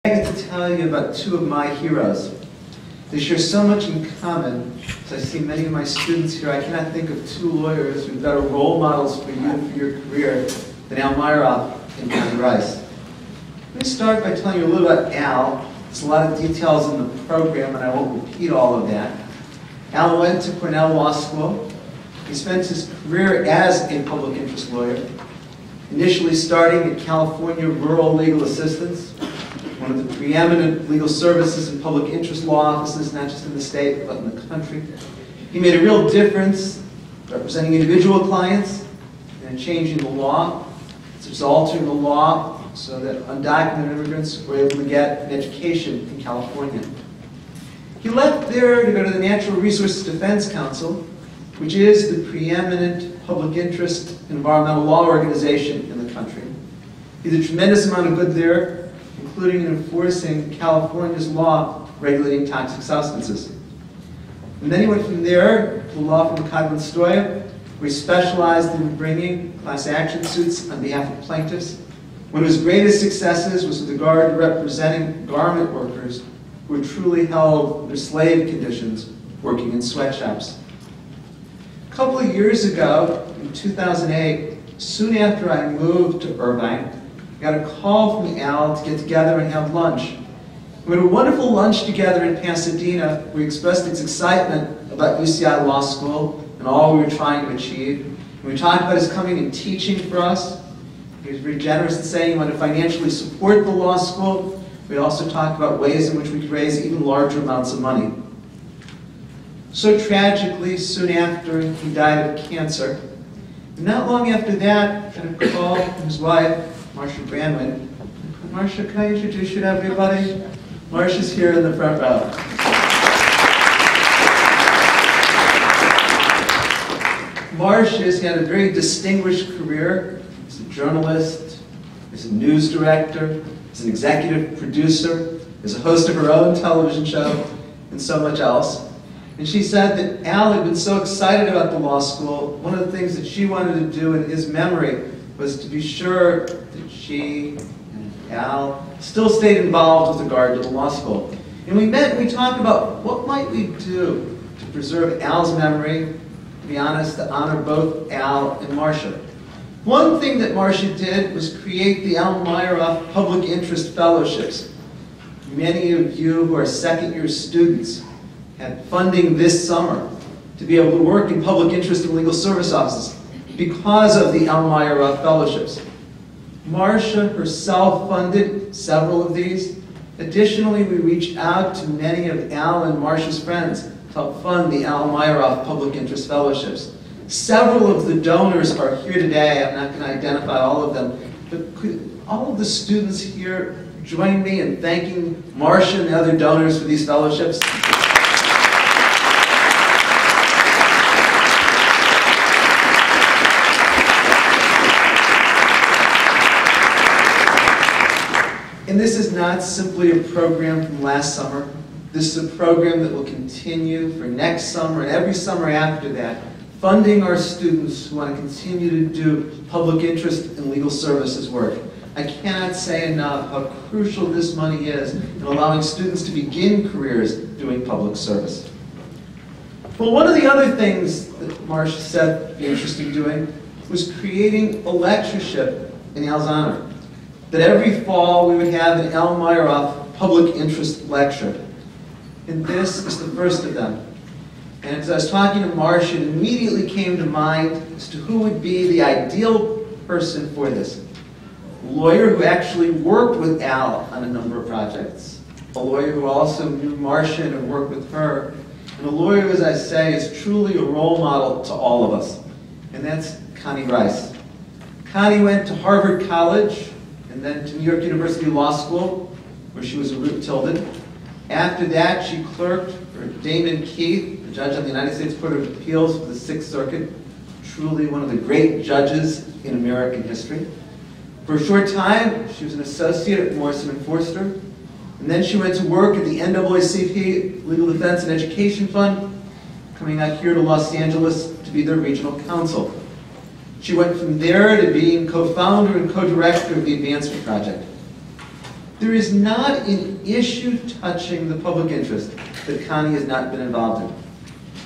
I get to tell you about two of my heroes. They share so much in common. As I see many of my students here, I cannot think of two lawyers who are better role models for you for your career than Al Meyerhoff and Connie Rice. Let me start by telling you a little about Al. There's a lot of details in the program, and I won't repeat all of that. Al went to Cornell Law School. He spent his career as a public interest lawyer, initially starting at California Rural Legal Assistance, one of the preeminent legal services and public interest law offices, not just in the state, but in the country. He made a real difference representing individual clients and changing the law. It's altering the law so that undocumented immigrants were able to get an education in California. He left there to go to the Natural Resources Defense Council, which is the preeminent public interest environmental law organization in the country. He did a tremendous amount of good there, including in enforcing California's law regulating toxic substances. And then he went from there to the law firm Coghlan Stoya, where he specialized in bringing class action suits on behalf of plaintiffs. One of his greatest successes was with regard to representing garment workers who were truly held under slave conditions working in sweatshops. A couple of years ago, in 2008, soon after I moved to Irvine, I got a call from Al to get together and have lunch. We had a wonderful lunch together in Pasadena where he expressed his excitement about UCI Law School and all we were trying to achieve. And we talked about his coming and teaching for us. He was very generous in saying he wanted to financially support the law school. We also talked about ways in which we could raise even larger amounts of money. So tragically, soon after, he died of cancer. And not long after that, I got a call from his wife, Marcia Brandwin. Marcia, can I introduce you to everybody? Marcia's here in the front row. Marcia's had a very distinguished career. He's a journalist, he's a news director, he's an executive producer, he's a host of her own television show, and so much else. And she said that Al had been so excited about the law school, one of the things that she wanted to do in his memory was to be sure that she and Al still stayed involved with regard to the law school. And we met and we talked about what might we do to preserve Al's memory, to be honest, to honor both Al and Marcia. One thing that Marcia did was create the Al Meyerhoff Public Interest Fellowships. Many of you who are second-year students had funding this summer to be able to work in public interest and legal service offices because of the Al Meyerhoff Fellowships. Marcia herself funded several of these. Additionally, we reached out to many of Al and Marcia's friends to help fund the Al Meyerhoff Public Interest Fellowships. Several of the donors are here today. I'm not going to identify all of them, but could all of the students here join me in thanking Marcia and the other donors for these fellowships? And this is not simply a program from last summer. This is a program that will continue for next summer and every summer after that, funding our students who want to continue to do public interest and legal services work. I cannot say enough how crucial this money is in allowing students to begin careers doing public service. Well, one of the other things that Marcia said would be interested in doing was creating a lectureship in Al's honor. That every fall we would have an Al Meyerhoff public interest lecture. And this is the first of them. And as I was talking to Marcia, it immediately came to mind as to who would be the ideal person for this. A lawyer who actually worked with Al on a number of projects. A lawyer who also knew Marcia and had worked with her. And a lawyer, as I say, is truly a role model to all of us. And that's Connie Rice. Connie went to Harvard College, and then to New York University Law School, where she was a root tilden. After that, she clerked for Damon Keith, the judge on the United States Court of Appeals for the Sixth Circuit, truly one of the great judges in American history. For a short time, she was an associate at Morrison & Forster, and then she went to work at the NAACP Legal Defense and Education Fund, coming out here to Los Angeles to be their regional counsel. She went from there to being co-founder and co-director of the Advancement Project. There is not an issue touching the public interest that Connie has not been involved in.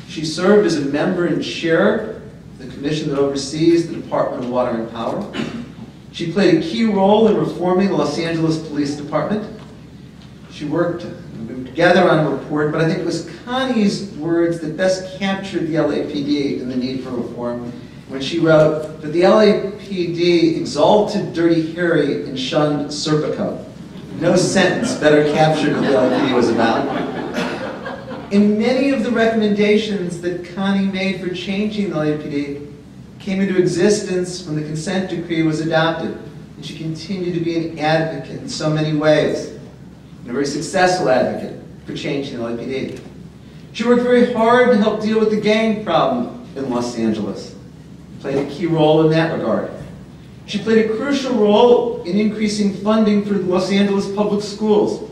She served as a member and chair of the commission that oversees the Department of Water and Power. She played a key role in reforming the Los Angeles Police Department. She worked together on a report, but I think it was Connie's words that best captured the LAPD and the need for reform when she wrote that the LAPD exalted Dirty Harry and shunned Serpico. No sentence better captured what the LAPD was about. And many of the recommendations that Connie made for changing the LAPD came into existence when the consent decree was adopted, and she continued to be an advocate in so many ways, and a very successful advocate for changing the LAPD. She worked very hard to help deal with the gang problem in Los Angeles, played a key role in that regard. She played a crucial role in increasing funding for the Los Angeles public schools,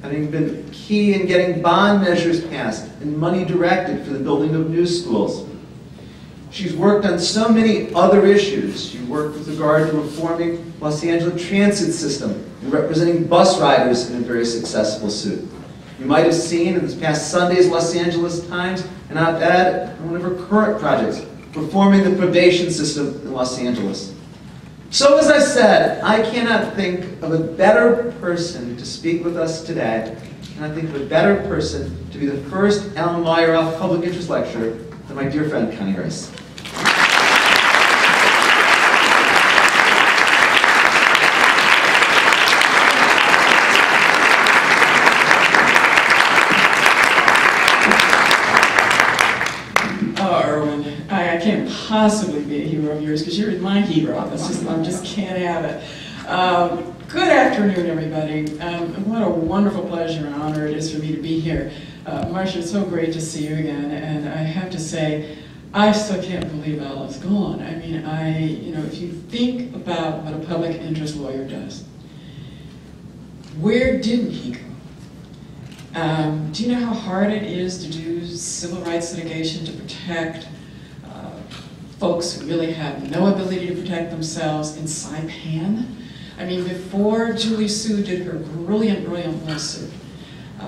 having been key in getting bond measures passed and money directed for the building of new schools. She's worked on so many other issues. She worked with regard to reforming Los Angeles transit system and representing bus riders in a very successful suit. You might have seen in this past Sunday's Los Angeles Times an op-ed on one of her current projects, reforming the probation system in Los Angeles. So as I said, I cannot think of a better person to speak with us today. I cannot think of a better person to be the first Alan Meyerhoff Public Interest Lecturer than my dear friend Connie Rice. Possibly be a hero of yours, because you're my hero. I just can't have it. Good afternoon, everybody. What a wonderful pleasure and honor it is for me to be here. Marcia, it's so great to see you again, and I have to say, I still can't believe Al is gone. I mean, if you think about what a public interest lawyer does, where didn't he go? Do you know how hard it is to do civil rights litigation to protect folks who really have no ability to protect themselves in Saipan? I mean, before Julie Sue did her brilliant lawsuit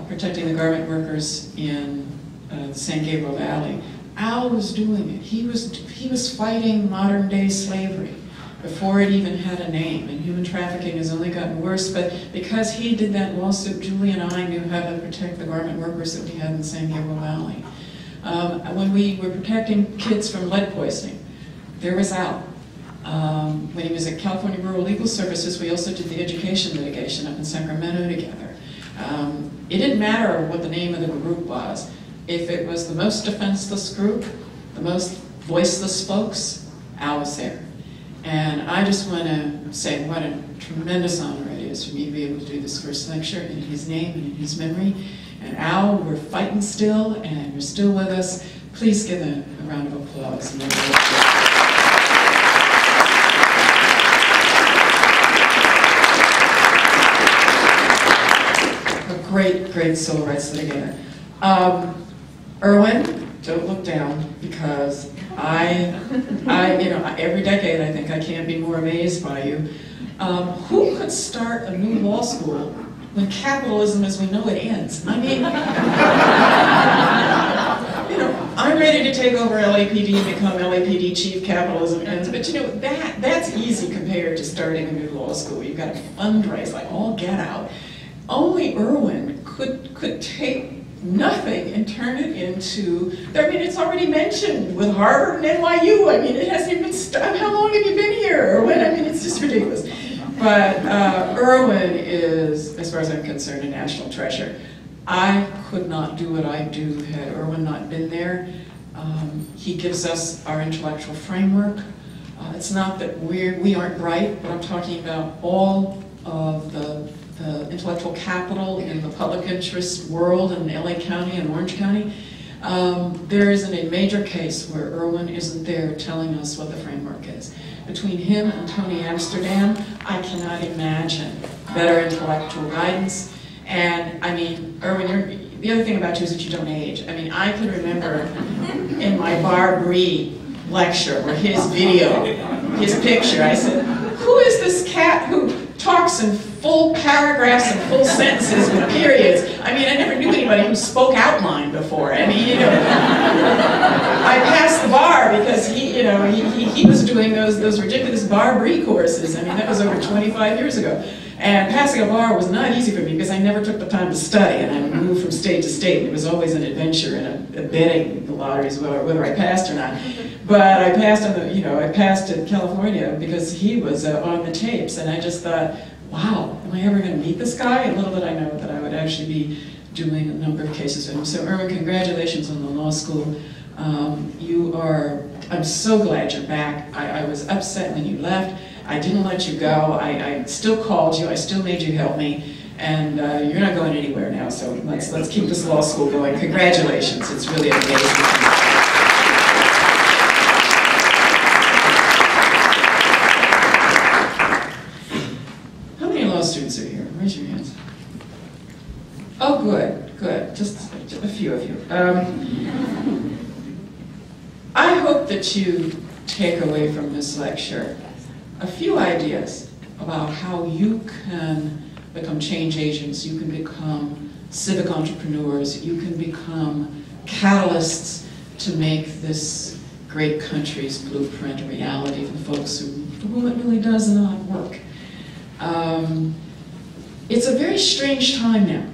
protecting the garment workers in the San Gabriel Valley, Al was doing it. He was fighting modern day slavery before it even had a name, and human trafficking has only gotten worse, but because he did that lawsuit, Julie and I knew how to protect the garment workers that we had in San Gabriel Valley. When we were protecting kids from lead poisoning, there was Al. When he was at California Rural Legal Services, we also did the education litigation up in Sacramento together. It didn't matter what the name of the group was. If it was the most defenseless group, the most voiceless folks, Al was there. And I just want to say what a tremendous honor it is for me to be able to do this first lecture in his name and in his memory. And Al, we're fighting still, and you're still with us. Please give a round of applause. A great civil rights litigator. Erwin, don't look down, because every decade I think I can't be more amazed by you. Who could start a new law school when capitalism as we know it ends? I mean, I'm ready to take over LAPD and become LAPD chief, capitalism ends, but that's easy compared to starting a new law school. You've got to fundraise like all get out. Only Erwin could take nothing and turn it into, I mean, it's already mentioned with Harvard and NYU. I mean, it hasn't even been, how long have you been here, Erwin? I mean, it's just ridiculous. But Erwin is, as far as I'm concerned, a national treasure. I could not do what I do had Erwin not been there. He gives us our intellectual framework. It's not that we aren't bright, but I'm talking about all of the intellectual capital in the public interest world in LA County and Orange County. There isn't a major case where Erwin isn't there telling us what the framework is. Between him and Tony Amsterdam, I cannot imagine better intellectual guidance. And I mean, Erwin, the other thing about you is that you don't age. I mean, I can remember in my Bar Bree lecture where his video, his picture, I said, who is this cat who talks in full paragraphs and full sentences with periods. I mean, I never knew anybody who spoke outline before. I mean, you know, I passed the bar because he was doing those ridiculous bar brie courses. I mean, that was over 25 years ago. And passing a bar was not easy for me because I never took the time to study, and I moved from state to state. It was always an adventure and a betting the lotteries whether I passed or not. But I passed on I passed in California because he was on the tapes, and I just thought, wow, am I ever going to meet this guy? And little did I know that I would actually be doing a number of cases with him. So Erwin, congratulations on the law school. I'm so glad you're back. I was upset when you left. I didn't let you go. I still called you. I still made you help me. And you're not going anywhere now, so let's keep this law school going. Congratulations. It's really amazing. How many law students are here? Raise your hands. Oh, good, good. Just a few of you. I hope that you take away from this lecture a few ideas about how you can become change agents, you can become civic entrepreneurs, you can become catalysts to make this great country's blueprint a reality for folks for whom it really does not work. It's a very strange time now.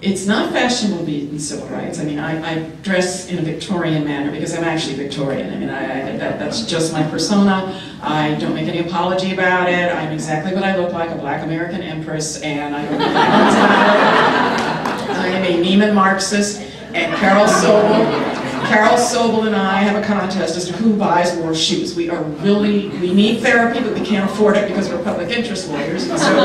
It's not fashionable to be in civil rights. I mean, I dress in a Victorian manner because I'm actually Victorian. I mean, that's just my persona. I don't make any apology about it. I'm exactly what I look like, a black American empress, and I don't make I am a Neiman Marxist, and Carol Sobel and I have a contest as to who buys more shoes. We need therapy, but we can't afford it because we're public interest lawyers. And so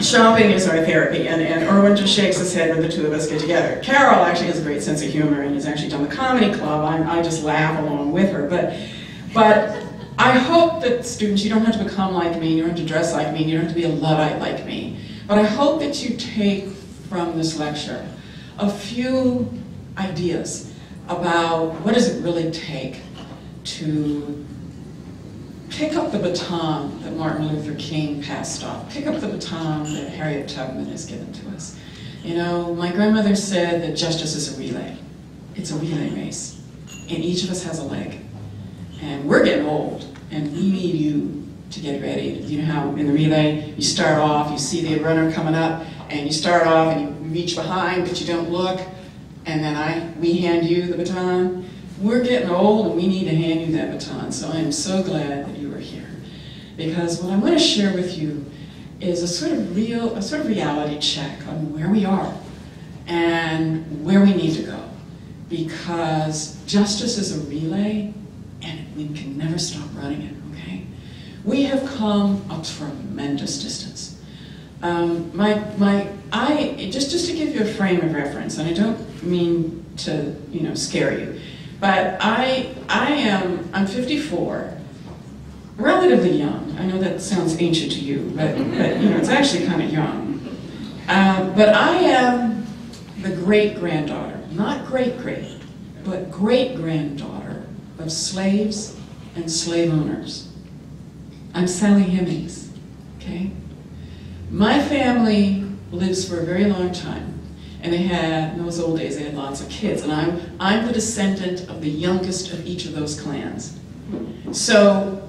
shopping is our therapy, and Erwin just shakes his head when the two of us get together. Carol actually has a great sense of humor and has actually done the comedy club. I just laugh along with her. But I hope that students, you don't have to become like me, you don't have to dress like me, you don't have to be a Luddite like me. But I hope that you take from this lecture a few ideas about what does it really take to pick up the baton that Martin Luther King passed off. Pick up the baton that Harriet Tubman has given to us. You know, my grandmother said that justice is a relay. It's a relay race. And each of us has a leg. And we're getting old, and we need you to get ready. You know how in the relay, you start off, you see the runner coming up, and you start off and you reach behind, but you don't look, and then we hand you the baton. We're getting old, and we need to hand you that baton. So I am so glad that you are here, because what I want to share with you is a sort of reality check on where we are and where we need to go, because justice is a relay, and we can never stop running it. Okay, we have come a tremendous distance. Just to give you a frame of reference, and I don't mean to scare you, but I'm 54, relatively young. I know that sounds ancient to you, but it's actually kind of young. But I am the great-granddaughter, not great-great, but great-granddaughter of slaves and slave owners. I'm Sally Hemings, okay? My family lives for a very long time, and in those old days, they had lots of kids, and I'm the descendant of the youngest of each of those clans. So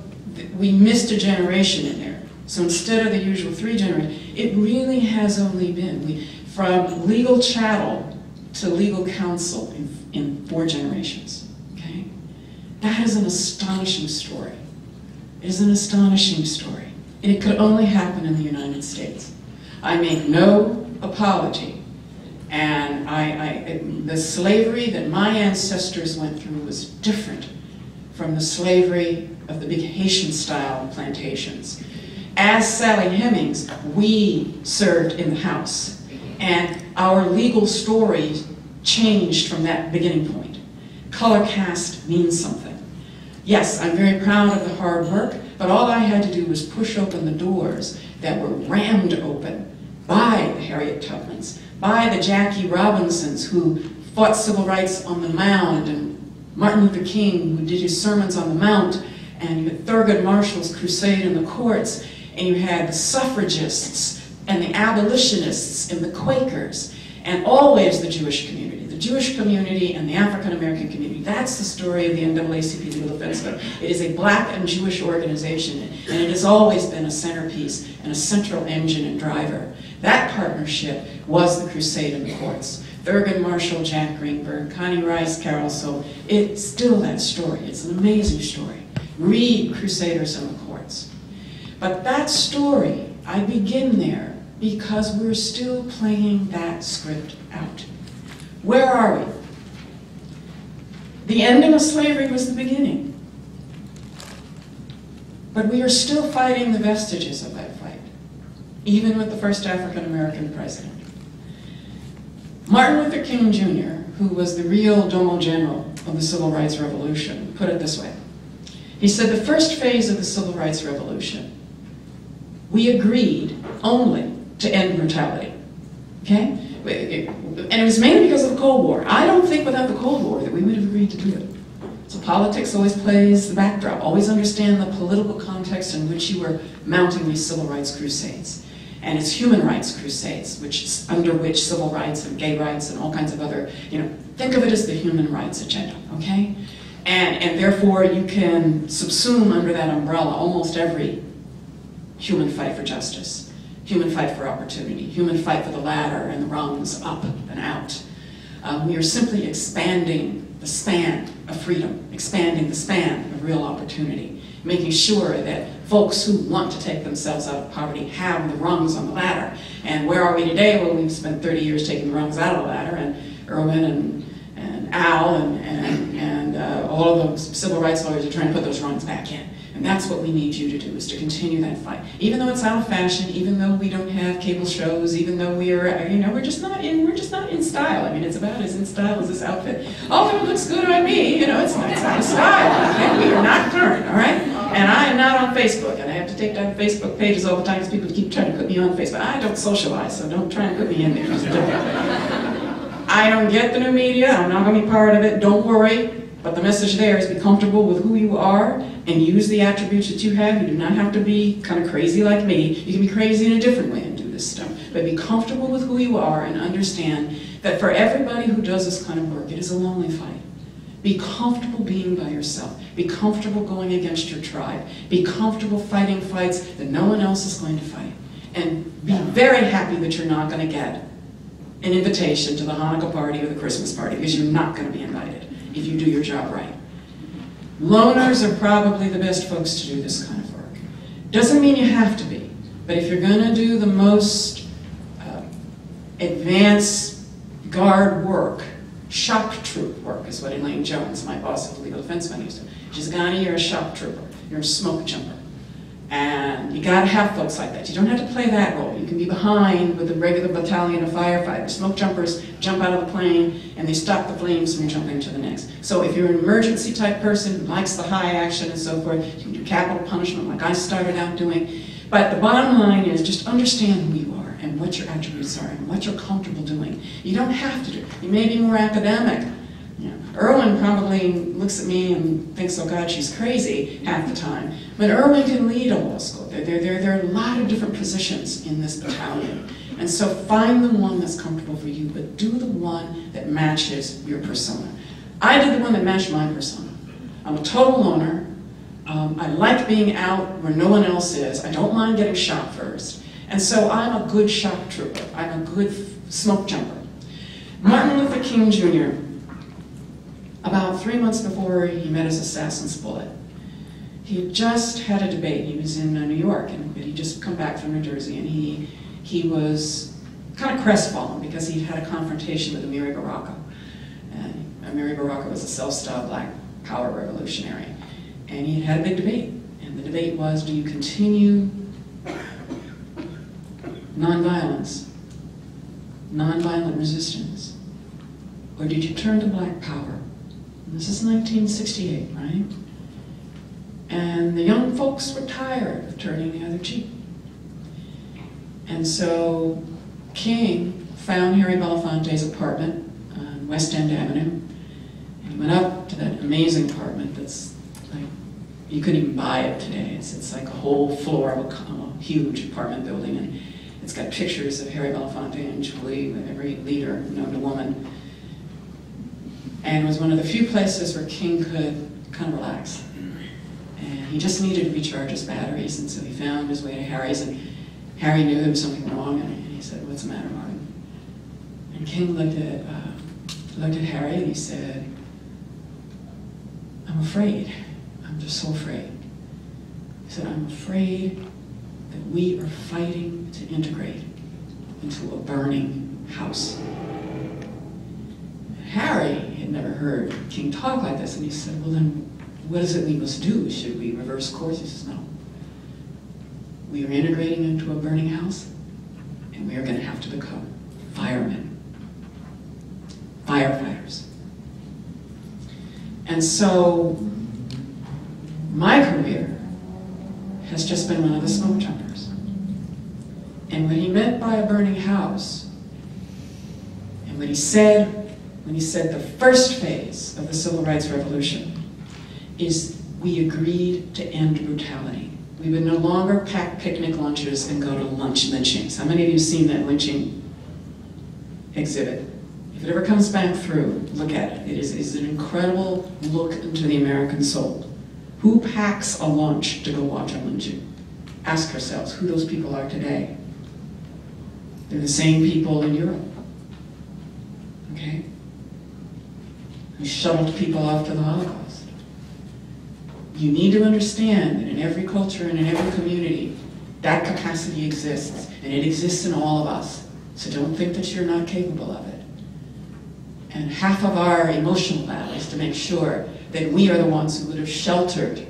we missed a generation in there. So instead of the usual 3 generations, it really has only been from legal chattel to legal counsel in 4 generations, okay? That is an astonishing story. It is an astonishing story. And it could only happen in the United States. I make no apology. And the slavery that my ancestors went through was different from the slavery of the big Haitian-style plantations. As Sally Hemings, we served in the house. And our legal story changed from that beginning point. Color caste means something. Yes, I'm very proud of the hard work, but all I had to do was push open the doors that were rammed open by the Harriet Tubmans, by the Jackie Robinsons who fought civil rights on the Mound, and Martin Luther King who did his sermons on the Mount, and you had Thurgood Marshall's crusade in the courts, and you had the suffragists and the abolitionists and the Quakers, and always the Jewish community. The Jewish community and the African American community. That's the story of the NAACP Legal Defense Fund. It is a black and Jewish organization, and it has always been a centerpiece and a central engine and driver. That partnership was the crusade in the courts. Thurgood Marshall, Jack Greenberg, Connie Rice, Carol So. It's still that story. It's an amazing story. Read Crusaders in the Courts. But that story, I begin there because we're still playing that script out. Where are we? The ending of slavery was the beginning. But we are still fighting the vestiges of that fight, even with the first African American president. Martin Luther King Jr., who was the real domo general of the Civil Rights Revolution, put it this way. He said, the first phase of the Civil Rights Revolution, we agreed only to end brutality, okay? And it was mainly because of the Cold War. I don't think without the Cold War that we would have agreed to do it. So politics always plays the backdrop. Always understand the political context in which you were mounting these civil rights crusades. And it's human rights crusades, under which civil rights and gay rights and all kinds of other, think of it as the human rights agenda, okay? And therefore you can subsume under that umbrella almost every human fight for justice. Human fight for opportunity, human fight for the ladder and the rungs up and out. We are simply expanding the span of freedom, expanding the span of real opportunity, making sure that folks who want to take themselves out of poverty have the rungs on the ladder. And where are we today? Well, we've spent 30 years taking the rungs out of the ladder, and Irwin and Al and all of those civil rights lawyers are trying to put those rungs back in. And that's what we need you to do, is to continue that fight. Even though it's out of fashion, even though we don't have cable shows, even though we're just not in style. I mean, it's about as in style as this outfit. Oh, it looks good on me, it's out of style. Okay? We are not current, all right? And I am not on Facebook, and I have to take down Facebook pages all the time because people keep trying to put me on Facebook. I don't socialize, so don't try and put me in there. I don't get the new media. I'm not going to be part of it. Don't worry. But the message there is be comfortable with who you are and use the attributes that you have. You do not have to be kind of crazy like me. You can be crazy in a different way and do this stuff. But be comfortable with who you are and understand that for everybody who does this kind of work, it is a lonely fight. Be comfortable being by yourself. Be comfortable going against your tribe. Be comfortable fighting fights that no one else is going to fight. And be very happy that you're not going to get an invitation to the Hanukkah party or the Christmas party, because you're not going to be invited if you do your job right. Loners are probably the best folks to do this kind of work. Doesn't mean you have to be, but if you're going to do the most advanced guard work, shock troop work is what Elaine Jones, my boss at the Legal Defense Fund, used to. She's Ghani, you're a shock trooper, you're a smoke jumper. And you gotta have folks like that. You don't have to play that role. You can be behind with a regular battalion of firefighters. Smoke jumpers jump out of the plane and they stop the flames from jumping to the next. So if you're an emergency type person who likes the high action and so forth, you can do capital punishment like I started out doing. But the bottom line is just understand who you are and what your attributes are and what you're comfortable doing. You don't have to do it. You may be more academic. Irwin probably looks at me and thinks, oh God, she's crazy half the time. But Irwin can lead a law school. There are a lot of different positions in this battalion. And so find the one that's comfortable for you, but do the one that matches your persona. I did the one that matched my persona. I'm a total loner. I like being out where no one else is. I don't mind getting shot first. And so I'm a good shock trooper. I'm a good smoke jumper. Martin Luther King Jr., about 3 months before he met his assassin's bullet, he had just had a debate. He was in New York, and he'd just come back from New Jersey, and he was kind of crestfallen because he'd had a confrontation with Amiri Baraka. And Amiri Baraka was a self-styled black power revolutionary. And he had a big debate. And the debate was, do you continue nonviolence, nonviolent resistance, or did you turn to black power? And this is 1968, right? And the young folks were tired of turning the other cheek. And so King found Harry Belafonte's apartment on West End Avenue, and he went up to that amazing apartment that's like You couldn't even buy it today. It's like a whole floor of a huge apartment building, and it's got pictures of Harry Belafonte and Julie, with every leader known to woman. And it was one of the few places where King could kind of relax. And he just needed to recharge his batteries, and so he found his way to Harry's, and Harry knew there was something wrong, and he said, "What's the matter, Martin?" And King looked at Harry and he said, "I'm afraid. I'm just so afraid." He said, "I'm afraid that we are fighting to integrate into a burning house." Harry had never heard King talk like this, and he said, "Well then, what is it we must do? Should we reverse course?" He says, "No. We are integrating into a burning house, and we are going to have to become firemen, firefighters." And so my career has just been one of the smoke jumpers. And what he meant by a burning house, and what he said when he said the first phase of the Civil Rights Revolution, is we agreed to end brutality. We would no longer pack picnic lunches and go to lunch lynchings. How many of you have seen that lynching exhibit? If it ever comes back through, look at it. It is an incredible look into the American soul. Who packs a lunch to go watch a lynching? Ask yourselves who those people are today. They're the same people in Europe, okay? Who shuttled people off to the Holocaust. You need to understand that in every culture and in every community, that capacity exists, and it exists in all of us. So don't think that you're not capable of it. And half of our emotional battle is to make sure that we are the ones who would have sheltered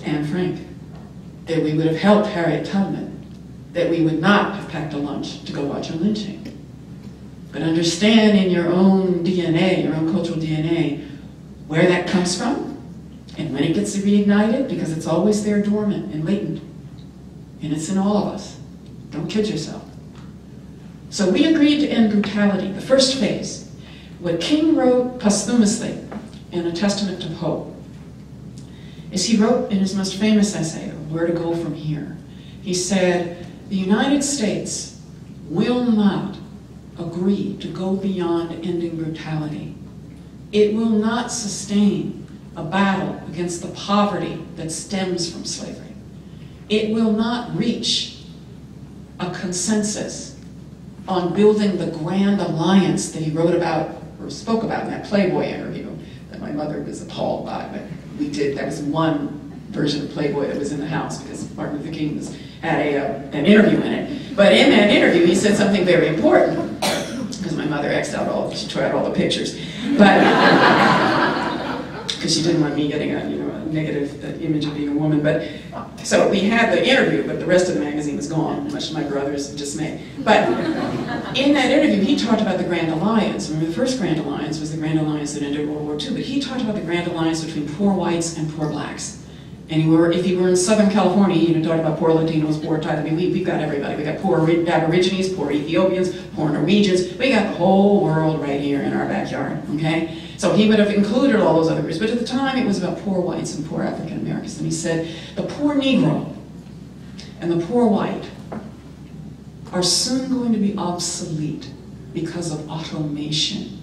Anne Frank, that we would have helped Harriet Tubman, that we would not have packed a lunch to go watch a lynching. But understand in your own DNA, your own cultural DNA, where that comes from, and when it gets reignited, because it's always there dormant and latent. And it's in all of us. Don't kid yourself. So we agreed to end brutality, the first phase. What King wrote posthumously in A Testament to Hope is he wrote in his most famous essay, Where to Go From Here. He said, the United States will not agree to go beyond ending brutality. It will not sustain a battle against the poverty that stems from slavery. It will not reach a consensus on building the grand alliance that he wrote about, or spoke about in that Playboy interview that my mother was appalled by, but we did. That was one version of Playboy that was in the house because Martin Luther King had an interview in it. But in that interview, he said something very important, because my mother X'd out she tore out all the pictures, but because she didn't want me getting a negative image of being a woman. But so we had the interview, but the rest of the magazine was gone, much to my brother's dismay. But in that interview, he talked about the Grand Alliance. Remember, the first Grand Alliance was the Grand Alliance that ended World War II, but he talked about the Grand Alliance between poor whites and poor blacks. And if you were in Southern California, you talk about poor Latinos, poor Thai. I mean, we've got everybody. We got poor Aborigines, poor Ethiopians, poor Norwegians. We got the whole world right here in our backyard, okay? So he would have included all those other groups, but at the time it was about poor whites and poor African Americans. And he said, the poor Negro and the poor white are soon going to be obsolete because of automation.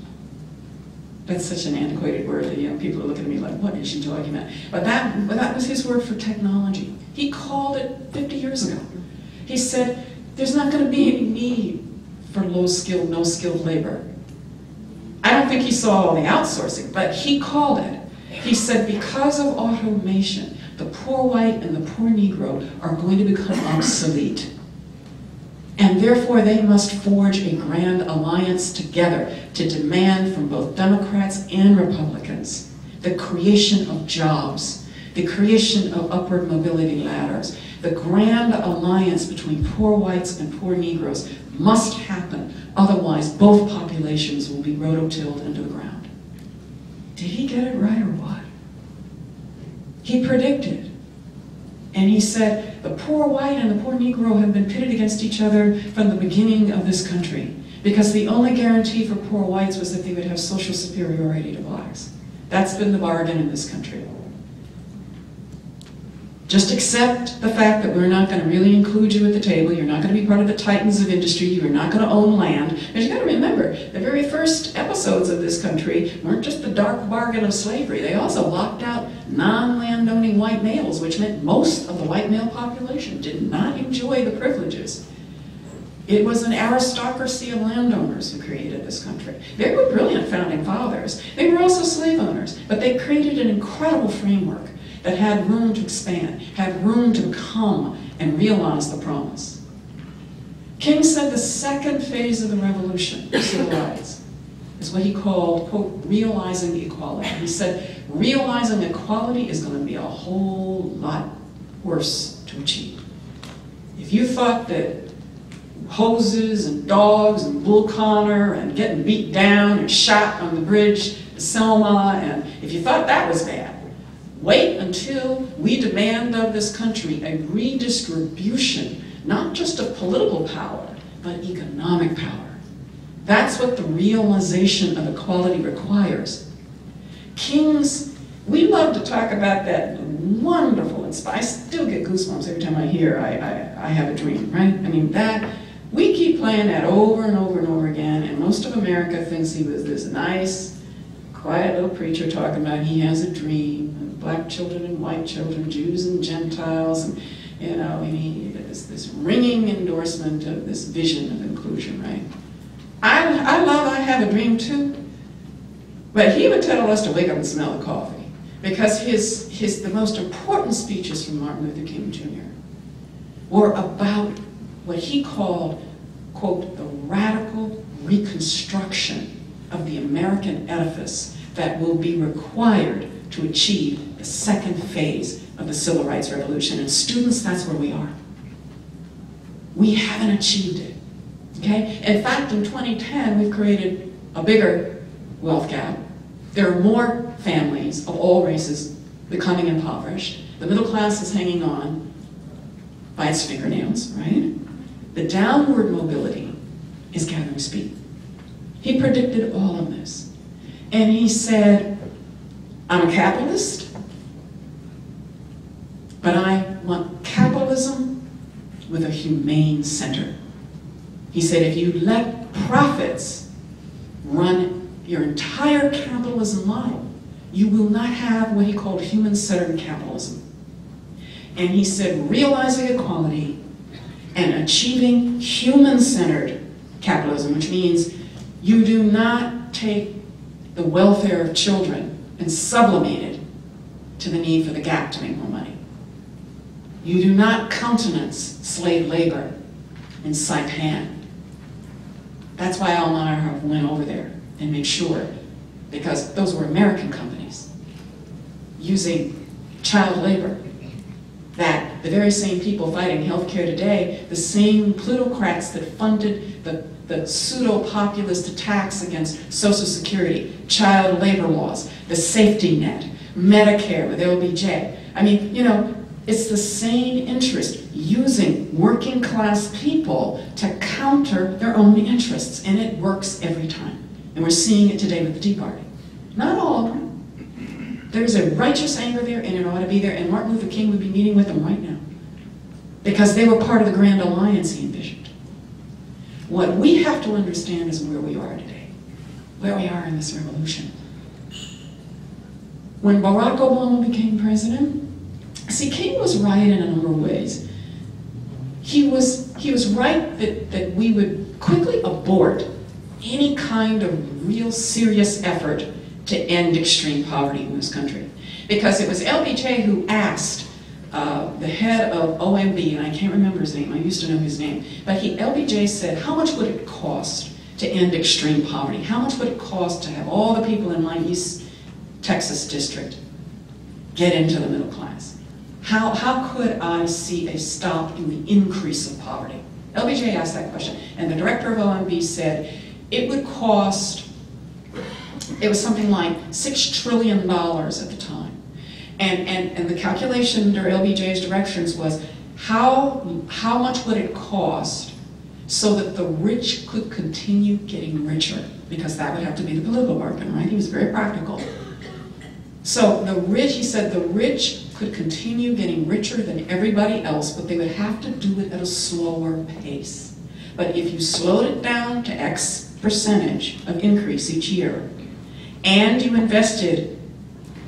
That's such an antiquated word that people are looking at me like, what is she talking about? But that was his word for technology. He called it 50 years ago. He said, there's not going to be any need for low-skilled, no-skilled labor. I don't think he saw all the outsourcing, but he called it. He said, because of automation, the poor white and the poor Negro are going to become obsolete. And therefore, they must forge a grand alliance together to demand from both Democrats and Republicans the creation of jobs, the creation of upward mobility ladders. The grand alliance between poor whites and poor Negroes must happen, otherwise both populations will be rototilled into the ground. Did he get it right or what? He predicted. And he said, the poor white and the poor Negro have been pitted against each other from the beginning of this country, because the only guarantee for poor whites was that they would have social superiority to blacks. That's been the bargain in this country. Just accept the fact that we're not going to really include you at the table. You're not going to be part of the titans of industry. You're not going to own land. Because you've got to remember, the very first episodes of this country weren't just the dark bargain of slavery. They also locked out non-land-owning white males, which meant most of the white male population did not enjoy the privileges. It was an aristocracy of landowners who created this country. They were brilliant founding fathers. They were also slave owners, but they created an incredible framework that had room to expand, had room to come and realize the promise. King said the second phase of the revolution, of civil rights, is what he called, quote, realizing equality. He said, realizing equality is going to be a whole lot worse to achieve. If you thought that hoses and dogs and Bull Connor and getting beat down and shot on the bridge, Selma, and if you thought that was bad, wait until we demand of this country a redistribution, not just of political power, but economic power. That's what the realization of equality requires. Kings, we love to talk about that wonderful, I still get goosebumps every time I hear I have a dream, right? I mean, we keep playing that over and over and over again, and most of America thinks he was this nice, quiet little preacher talking about he has a dream, and black children and white children, Jews and Gentiles, and this ringing endorsement of this vision of inclusion, right? I have a dream too, but he would tell us to wake up and smell the coffee, because the most important speeches from Martin Luther King Jr. were about what he called, quote, the radical reconstruction of the American edifice that will be required to achieve the second phase of the Civil Rights Revolution. And students, that's where we are. We haven't achieved it, okay? In fact, in 2010, we've created a bigger wealth gap. There are more families of all races becoming impoverished. The middle class is hanging on by its fingernails, right? The downward mobility is gathering speed. He predicted all of this. And he said, I'm a capitalist, but I want capitalism with a humane center. He said, if you let profits run your entire capitalism model, you will not have what he called human-centered capitalism. And he said, realizing equality and achieving human-centered capitalism, which means you do not take the welfare of children and sublimate it to the need for the Gap to make more money. You do not countenance slave labor in Saipan. That's why Meyerhoff went over there and made sure, because those were American companies using child labor, that the very same people fighting healthcare today, the same plutocrats that funded the pseudo-populist attacks against Social Security, child labor laws, the safety net, Medicare with LBJ. I mean, you know, it's the same interest, using working class people to counter their own interests, and it works every time. And we're seeing it today with the Tea Party. Not all of them. There's a righteous anger there, and it ought to be there, and Martin Luther King would be meeting with them right now, because they were part of the Grand Alliance he envisioned. What we have to understand is where we are today, where we are in this revolution. When Barack Obama became president, see, King was right in a number of ways. He was right that we would quickly abort any kind of real serious effort to end extreme poverty in this country. Because it was LBJ who asked the head of OMB, and I can't remember his name, I used to know his name, but LBJ said, how much would it cost to end extreme poverty? How much would it cost to have all the people in my East Texas district get into the middle class? How could I see a stop in the increase of poverty? LBJ asked that question, and the director of OMB said it would cost, it was something like $6 trillion at the time. And the calculation under LBJ's directions was how much would it cost so that the rich could continue getting richer? Because that would have to be the political bargain, right? He was very practical. So the rich, he said, the rich could continue getting richer than everybody else, but they would have to do it at a slower pace. But if you slowed it down to X percentage of increase each year, and you invested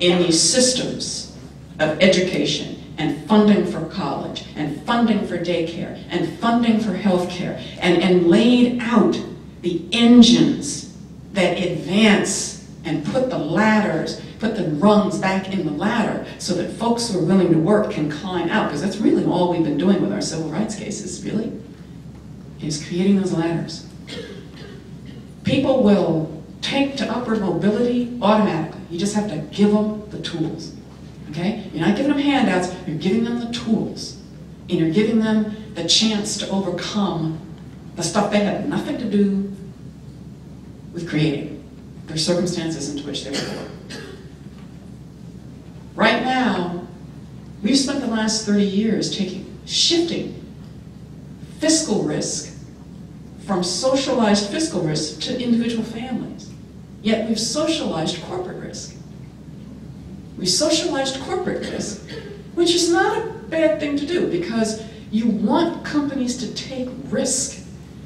in these systems of education and funding for college and funding for daycare and funding for healthcare and laid out the engines that advance and put the ladders, put the rungs back in the ladder so that folks who are willing to work can climb out, because that's really all we've been doing with our civil rights cases, really, is creating those ladders. People will take to upward mobility automatically. You just have to give them the tools, okay? You're not giving them handouts, you're giving them the tools. And you're giving them the chance to overcome the stuff they had nothing to do with creating, their circumstances into which they were born. Right now, we've spent the last 30 years shifting fiscal risk from socialized fiscal risk to individual families. Yet we've socialized corporate risk. We socialized corporate risk, which is not a bad thing to do, because you want companies to take risk.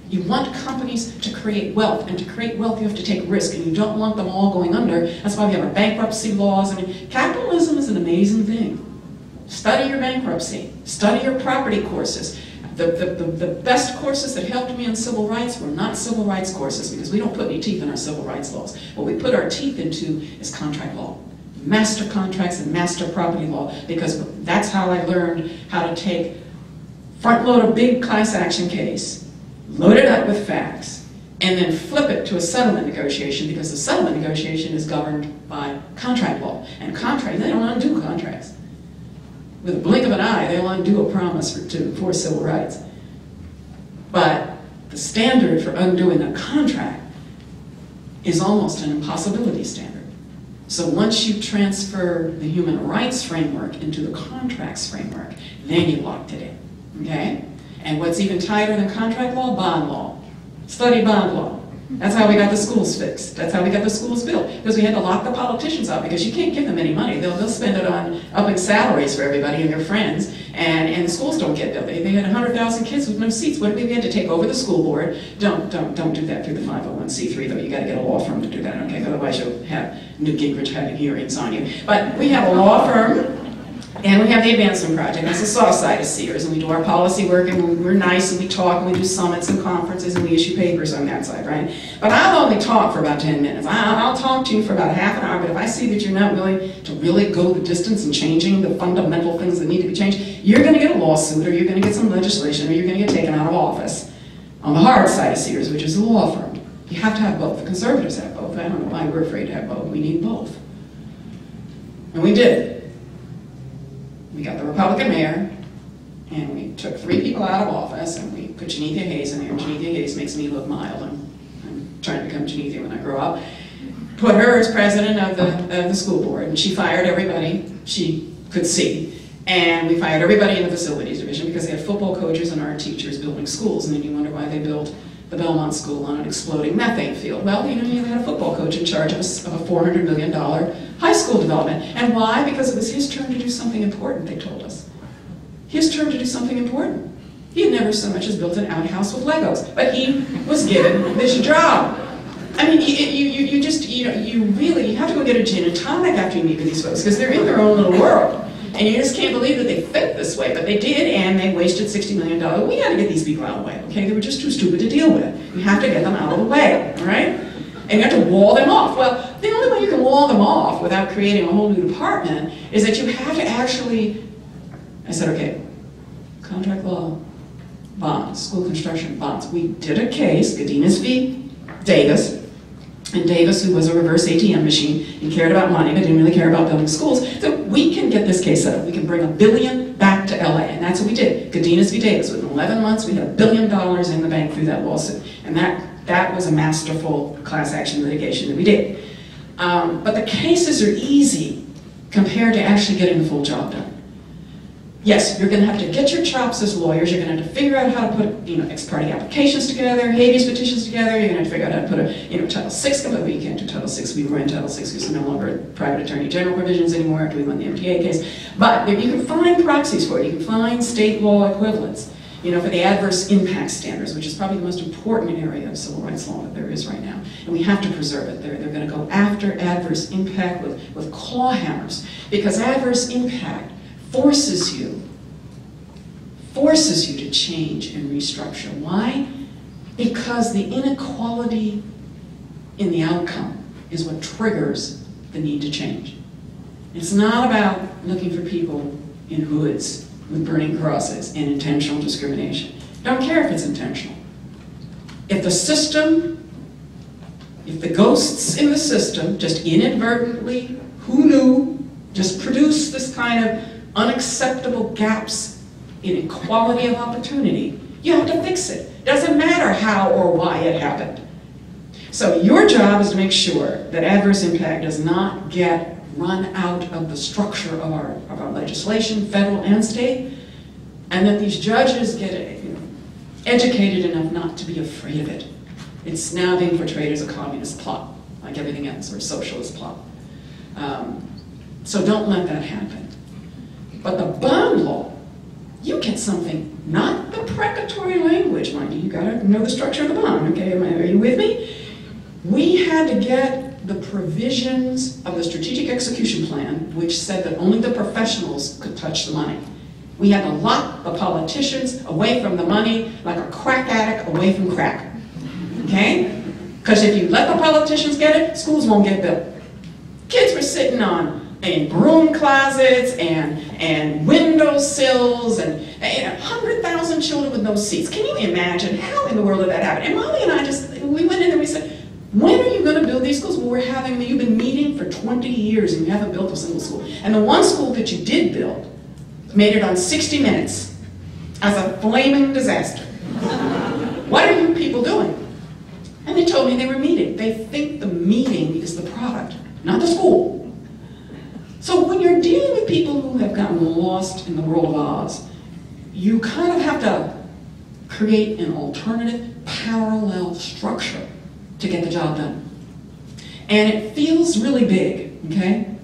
You want companies to create wealth, and to create wealth you have to take risk, and you don't want them all going under. That's why we have our bankruptcy laws. I mean, capitalism is an amazing thing. Study your bankruptcy. Study your property courses. The best courses that helped me in civil rights were not civil rights courses, because we don't put any teeth in our civil rights laws. What we put our teeth into is contract law. Master contracts and master property law, because that's how I learned how to take, front load a big class action case, load it up with facts, and then flip it to a settlement negotiation, because the settlement negotiation is governed by contract law. And contract, they don't undo contracts. With a blink of an eye, they'll undo a promise for civil rights. But the standard for undoing a contract is almost an impossibility standard. So once you transfer the human rights framework into the contracts framework, then you locked it in, okay? And what's even tighter than contract law? Bond law. Study bond law. That's how we got the schools fixed. That's how we got the schools built. Because we had to lock the politicians up, because you can't give them any money. They'll spend it on upping salaries for everybody and their friends, and the schools don't get built. They had 100,000 kids with no seats. What did we had to take over the school board? Don't do that through the 501c3, though. You got to get a law firm to do that, okay? Otherwise you'll have Newt Gingrich having hearings on you. But we have a law firm. And we have the Advancement Project. That's the soft side of Sears, and we do our policy work, and we're nice, and we talk, and we do summits and conferences, and we issue papers on that side, right? But I'll only talk for about 10 minutes. I'll talk to you for about half an hour, but if I see that you're not willing to really go the distance in changing the fundamental things that need to be changed, you're going to get a lawsuit, or you're going to get some legislation, or you're going to get taken out of office. On the hard side of Sears, which is the law firm. You have to have both. The conservatives have both. I don't know why we're afraid to have both. We need both. And we did. We got the Republican mayor, and we took 3 people out of office, and we put Janethia Hayes in there. Janethia Hayes makes me look mild. I'm trying to become Janethia when I grow up. Put her as president of the school board, and she fired everybody she could see. And we fired everybody in the facilities division, because they had football coaches and art teachers building schools, and then you wonder why they built the Belmont School on an exploding methane field. Well, you had a football coach in charge of a $400 million high school development. And why? Because it was his turn to do something important, they told us. His turn to do something important. He had never so much as built an outhouse with Legos, but he was given this job. I mean, you really have to go get a gin and tonic after you meet with these folks, because they're in their own little world. And you just can't believe that they fit this way, but they did, and they wasted $60 million. We had to get these people out of the way, okay? They were just too stupid to deal with. You have to get them out of the way, all right? And you have to wall them off. Well, the only way you can wall them off without creating a whole new department is that you have to actually, I said, okay, contract law, bonds, school construction bonds. We did a case, Godinez v. Davis, and Davis, who was a reverse ATM machine and cared about money but didn't really care about building schools, so we can get this case settled. We can bring $1 billion back to LA, and that's what we did. Godinez v. Davis, within 11 months, we had $1 billion in the bank through that lawsuit, and that was a masterful class action litigation that we did. But the cases are easy compared to actually getting the full job done. Yes, you're going to have to get your chops as lawyers. You're going to have to figure out how to put, ex parte applications together, habeas petitions together. You're going to have to figure out how to put a, Title VI. But we can't do Title VI. We were in Title VI because we're no longer private attorney general provisions anymore after we won the MTA case. But you can find proxies for it. You can find state law equivalents, for the adverse impact standards, which is probably the most important area of civil rights law that there is right now. And we have to preserve it. They're going to go after adverse impact with claw hammers, because adverse impact forces you to change and restructure. Why? Because the inequality in the outcome is what triggers the need to change. It's not about looking for people in hoods with burning crosses and intentional discrimination. Don't care if it's intentional. If the system, if the ghosts in the system just inadvertently, who knew, just produce this kind of unacceptable gaps in equality of opportunity, you have to fix it. Doesn't matter how or why it happened. So your job is to make sure that adverse impact does not get run out of the structure of our legislation, federal and state, and that these judges get educated enough not to be afraid of it. It's now being portrayed as a communist plot, like everything else, or a socialist plot. So don't let that happen. But the bond law, you get something, not the precatory language, mind you. You gotta know the structure of the bond, okay? Are you with me? We had to get the provisions of the strategic execution plan, which said that only the professionals could touch the money. We had to lock the politicians away from the money like a crack addict away from crack, okay? Because if you let the politicians get it, schools won't get built. Kids were sitting in broom closets and window sills and 100,000 children with no seats. Can you imagine how in the world did that happen? And Molly and I we went in there and we said, when are you going to build these schools? Well, you've been meeting for 20 years and you haven't built a single school. And the one school that you did build made it on 60 Minutes as a flaming disaster. What are you people doing? And they told me they were meeting. They think the meeting is the product, not the school. So when you're dealing with people who have gotten lost in the world of Oz, you kind of have to create an alternative, parallel structure to get the job done. And it feels really big, okay?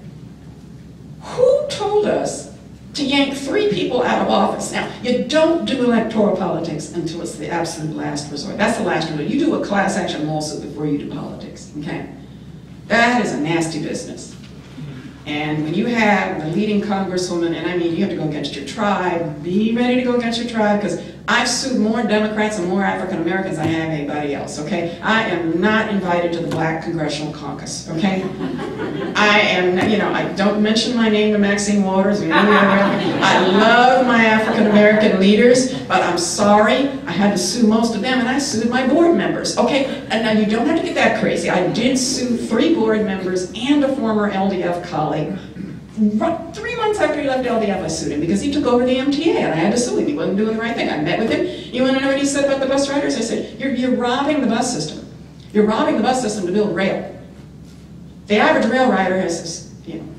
Who told us to yank 3 people out of office? Now, you don't do electoral politics until it's the absolute last resort. That's the last resort. You do a class action lawsuit before you do politics, okay? That is a nasty business. And when you have the leading congresswoman, and I mean, you have to go against your tribe, be ready to go against your tribe, because I've sued more Democrats and more African Americans than I have anybody else, okay? I am not invited to the Black Congressional Caucus, okay? I am, I don't mention my name to Maxine Waters or any other. I love my African American leaders, but I'm sorry, I had to sue most of them, and I sued my board members, okay? And now you don't have to get that crazy. I did sue 3 board members and a former LDF colleague. 3 months after he left LDF, I sued him because he took over the MTA and I had to sue him. He wasn't doing the right thing. I met with him. You want to know what he said about the bus riders? I said, you're robbing the bus system. You're robbing the bus system to build rail. The average rail rider has this,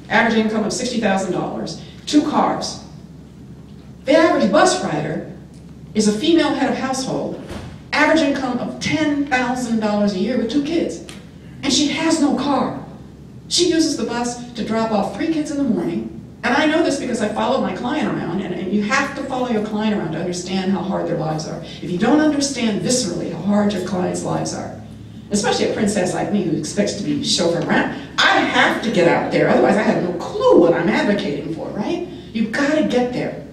average income of $60,000, 2 cars. The average bus rider is a female head of household, average income of $10,000 a year with 2 kids. And she has no car. She uses the bus to drop off 3 kids in the morning, and I know this because I follow my client around, and you have to follow your client around to understand how hard their lives are. If you don't understand viscerally how hard your client's lives are, especially a princess like me who expects to be chauffeured around, I have to get out there, otherwise I have no clue what I'm advocating for, right? You've got to get there.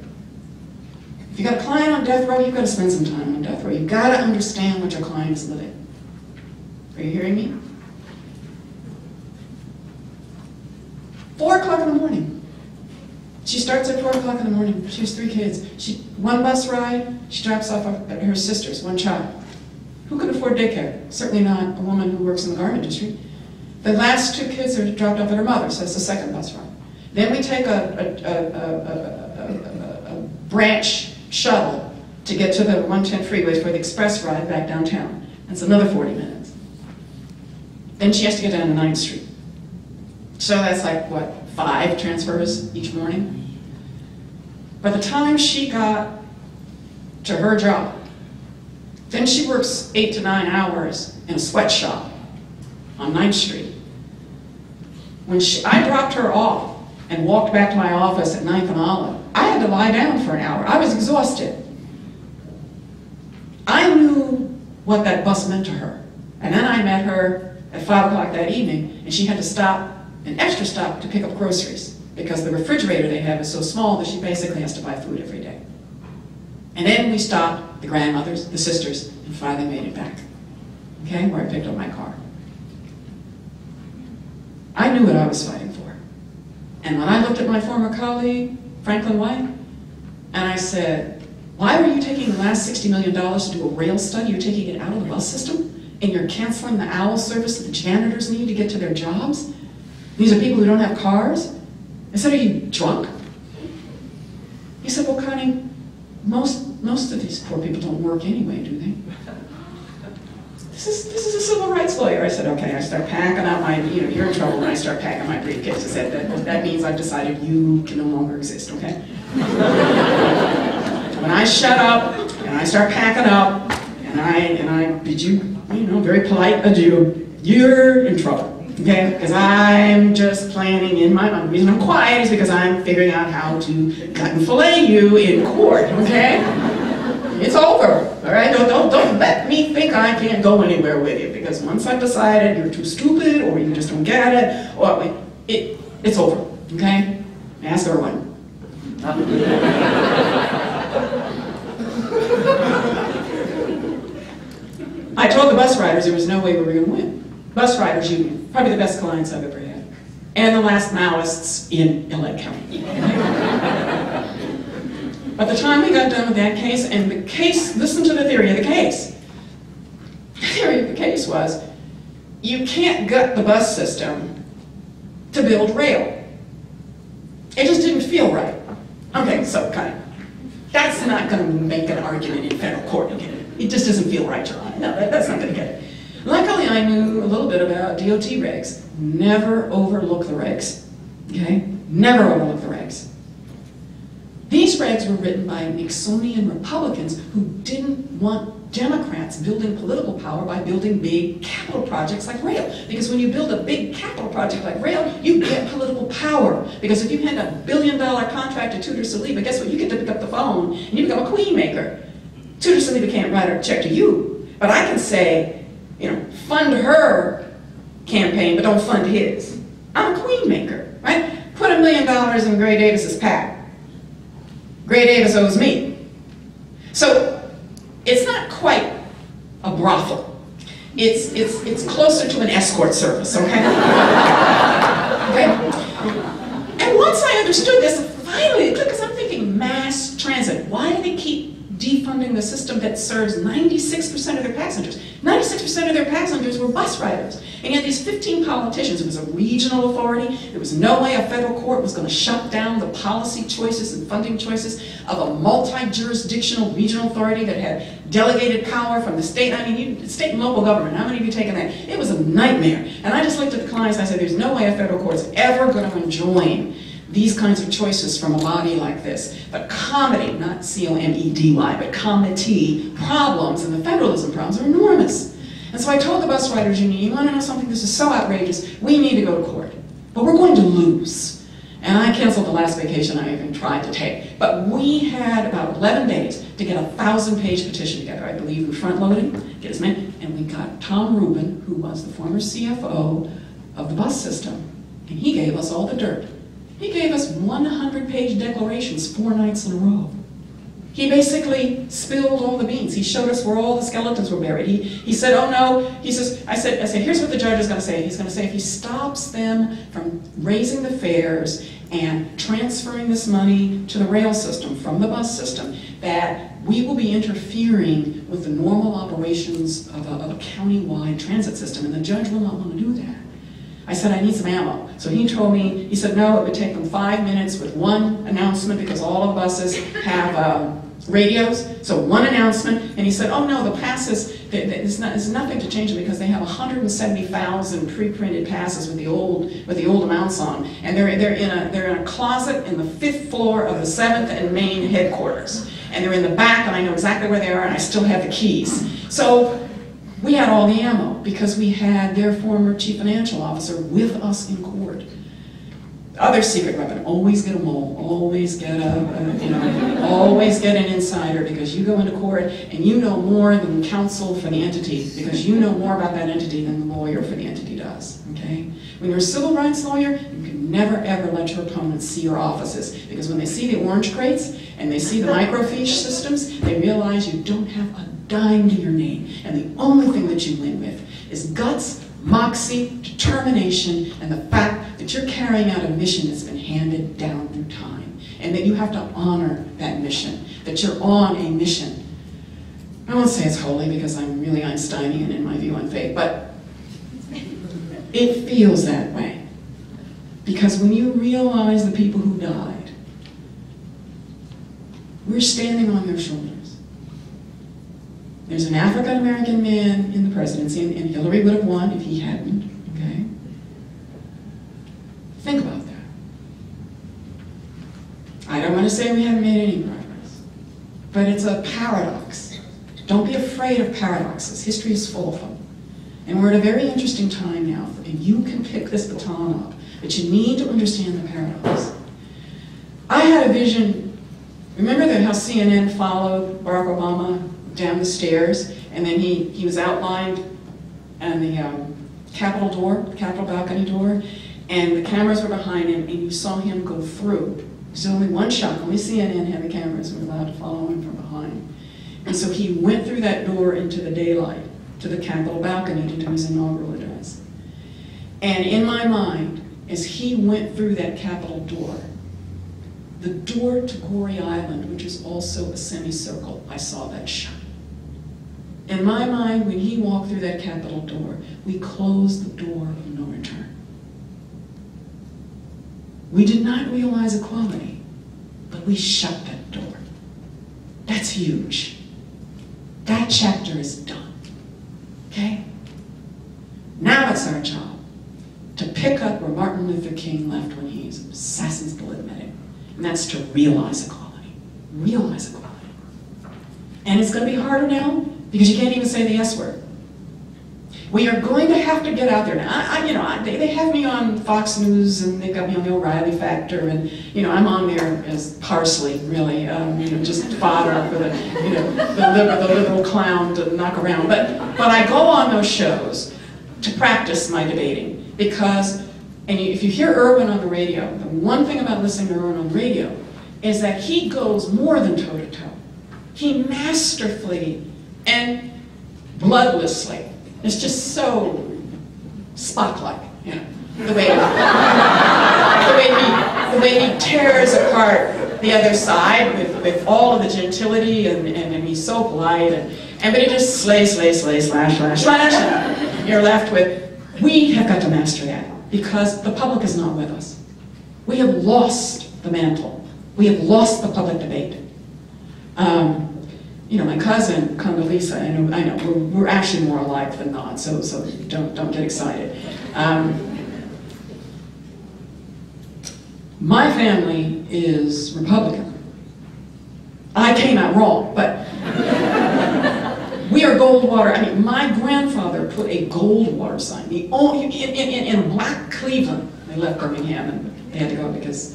If you've got a client on death row, you've got to spend some time on death row. You've got to understand what your client is living. Are you hearing me? 4 o'clock in the morning. She starts at 4 o'clock in the morning. She has 3 kids. One bus ride, she drops off at her sister's, 1 child. Who can afford daycare? Certainly not a woman who works in the garment industry. The last 2 kids are dropped off at her mother's, so that's the 2nd bus ride. Then we take a branch shuttle to get to the 110 freeway for the express ride back downtown. That's another 40 minutes. Then she has to get down to 9th Street. So that's like, what, 5 transfers each morning? By the time she got to her job, then she works 8 to 9 hours in a sweatshop on 9th Street. When I dropped her off and walked back to my office at 9th and Olive, I had to lie down for an hour. I was exhausted. I knew what that bus meant to her. And then I met her at 5 o'clock that evening, and she had to stop, an extra stop, to pick up groceries, because the refrigerator they have is so small that she basically has to buy food every day. And then we stopped, the grandmothers, the sisters, and finally made it back, okay, where I picked up my car. I knew what I was fighting for. And when I looked at my former colleague, Franklin White, and I said, why were you taking the last $60 million to do a rail study? You're taking it out of the bus system? And you're canceling the OWL service that the janitors need to get to their jobs? These are people who don't have cars? I said, are you drunk? He said, well, Connie, most of these poor people don't work anyway, do they? This is a civil rights lawyer. I said, okay. I start packing out my, you're in trouble when I start packing my briefcase. I said, that means I've decided you can no longer exist, okay? When I shut up and I start packing up and I bid you, very polite adieu, you're in trouble, okay? Because I'm just planning in my mind. The reason I'm quiet is because I'm figuring out how to cut and fillet you in court, okay? It's over, all right? Don't let me think I can't go anywhere with you, because once I've decided you're too stupid or you just don't get it, or it's over, okay? Ask Irwin. I told the bus riders there was no way we were going to win. Bus riders union, probably the best clients I've ever had. And the last Maoists in LA County. By the time we got done with that case, and the case, listen to the theory of the case. The theory of the case was, you can't gut the bus system to build rail. It just didn't feel right. Okay, so that's not going to make an argument in federal court to get it. It just doesn't feel right, Your Honor. No, that's not going to get it. Luckily, I knew a little bit about DOT regs. Never overlook the regs, okay? Never overlook the regs. These regs were written by Nixonian Republicans who didn't want Democrats building political power by building big capital projects like rail. Because when you build a big capital project like rail, you get political power. Because if you hand a $1 billion contract to Tudor Saliba, guess what? You get to pick up the phone and you become a queen maker. Tudor Saliba can't write a check to you, but I can say, fund her campaign, but don't fund his. I'm a queen maker, right? Put $1 million in Gray Davis's PAC. Gray Davis owes me. So it's not quite a brothel. It's closer to an escort service, okay? Okay? And once I understood this, finally, because I'm thinking mass transit. Why do they keep defunding the system that serves 96% of their passengers? 96% of their passengers were bus riders. And yet these 15 politicians, it was a regional authority, there was no way a federal court was going to shut down the policy choices and funding choices of a multi-jurisdictional regional authority that had delegated power from the state. I mean, state and local government, how many of you taken that? It was a nightmare. And I just looked at the clients and I said, there's no way a federal court's ever going to enjoin these kinds of choices from a body like this. But comedy, not C-O-M-E-D-Y, but comedy problems and the federalism problems are enormous. And so I told the bus riders union, you want to know something? This is so outrageous, we need to go to court. But we're going to lose. And I canceled the last vacation I even tried to take. But we had about 11 days to get a 1,000-page petition together. I believe we front-loaded, get as many, and we got Tom Rubin, who was the former CFO of the bus system, and he gave us all the dirt. He gave us 100-page declarations 4 nights in a row. He basically spilled all the beans. He showed us where all the skeletons were buried. He said, oh no, he says, I said, here's what the judge is going to say. He's going to say if he stops them from raising the fares and transferring this money to the rail system from the bus system, that we will be interfering with the normal operations of a county-wide transit system, and the judge will not want to do that. I said, I need some ammo. So he told me, he said, no, it would take them 5 minutes with one announcement because all of the buses have radios, so one announcement, and he said, oh no, the passes It's nothing to change them because they have 170,000 pre-printed passes with the old amounts on, and they're in a closet in the 5th floor of the 7th and Main headquarters, and they're in the back, and I know exactly where they are, and I still have the keys. So we had all the ammo because we had their former chief financial officer with us in court. Other secret weapon, always get a mole, always get always get an insider, because you go into court and you know more than counsel for the entity, because you know more about that entity than the lawyer for the entity does, okay? When you're a civil rights lawyer, you can never ever let your opponents see your offices, because when they see the orange crates and they see the microfiche systems, they realize you don't have a dime to your name, and the only thing that you win with is guts, moxie, determination, and the fact that you're carrying out a mission that's been handed down through time, and that you have to honor that mission, that you're on a mission. I won't say it's holy because I'm really Einsteinian in my view on faith, but it feels that way. Because when you realize the people who died, we're standing on their shoulders. There's an African-American man in the presidency, and Hillary would have won if he hadn't, okay? Think about that. I don't want to say we haven't made any progress, but it's a paradox. Don't be afraid of paradoxes. History is full of them. And we're at a very interesting time now, and you can pick this baton up, but you need to understand the paradox. I had a vision. Remember how CNN followed Barack Obama down the stairs, and then he was outlined on the Capitol balcony door, and the cameras were behind him, and you saw him go through. There's only one shot. Only CNN had the cameras and were allowed to follow him from behind. And so he went through that door into the daylight, to the Capitol balcony to do his inaugural address. And in my mind, as he went through that Capitol door, the door to Goree Island, which is also a semicircle, I saw that shot. In my mind, when he walked through that Capitol door, we closed the door of no return. We did not realize equality, but we shut that door. That's huge. That chapter is done, okay? Now it's our job to pick up where Martin Luther King left when his assassin's bullet met him, and that's to realize equality. Realize equality. And it's going to be harder now, because you can't even say the S word. We are going to have to get out there now. They have me on Fox News, and they've got me on the O'Reilly Factor, and I'm on there as parsley, really, just fodder for the liberal clown to knock around. But I go on those shows to practice my debating, because, if you hear Irwin on the radio, the one thing about listening to Irwin on the radio is that he goes more than toe to toe. He masterfully and bloodlessly. It's just so Spock-like, the way he tears apart the other side with all of the gentility, and he's so polite, but he just slay, slash, and you're left with, we have got to master that, because the public is not with us. We have lost the mantle. We have lost the public debate. My cousin, Condoleezza, I know, we're actually more alike than not, so don't get excited. My family is Republican. I came out wrong, but we are Goldwater. My grandfather put a Goldwater sign. In Black Cleveland, they left Birmingham, and they had to go because,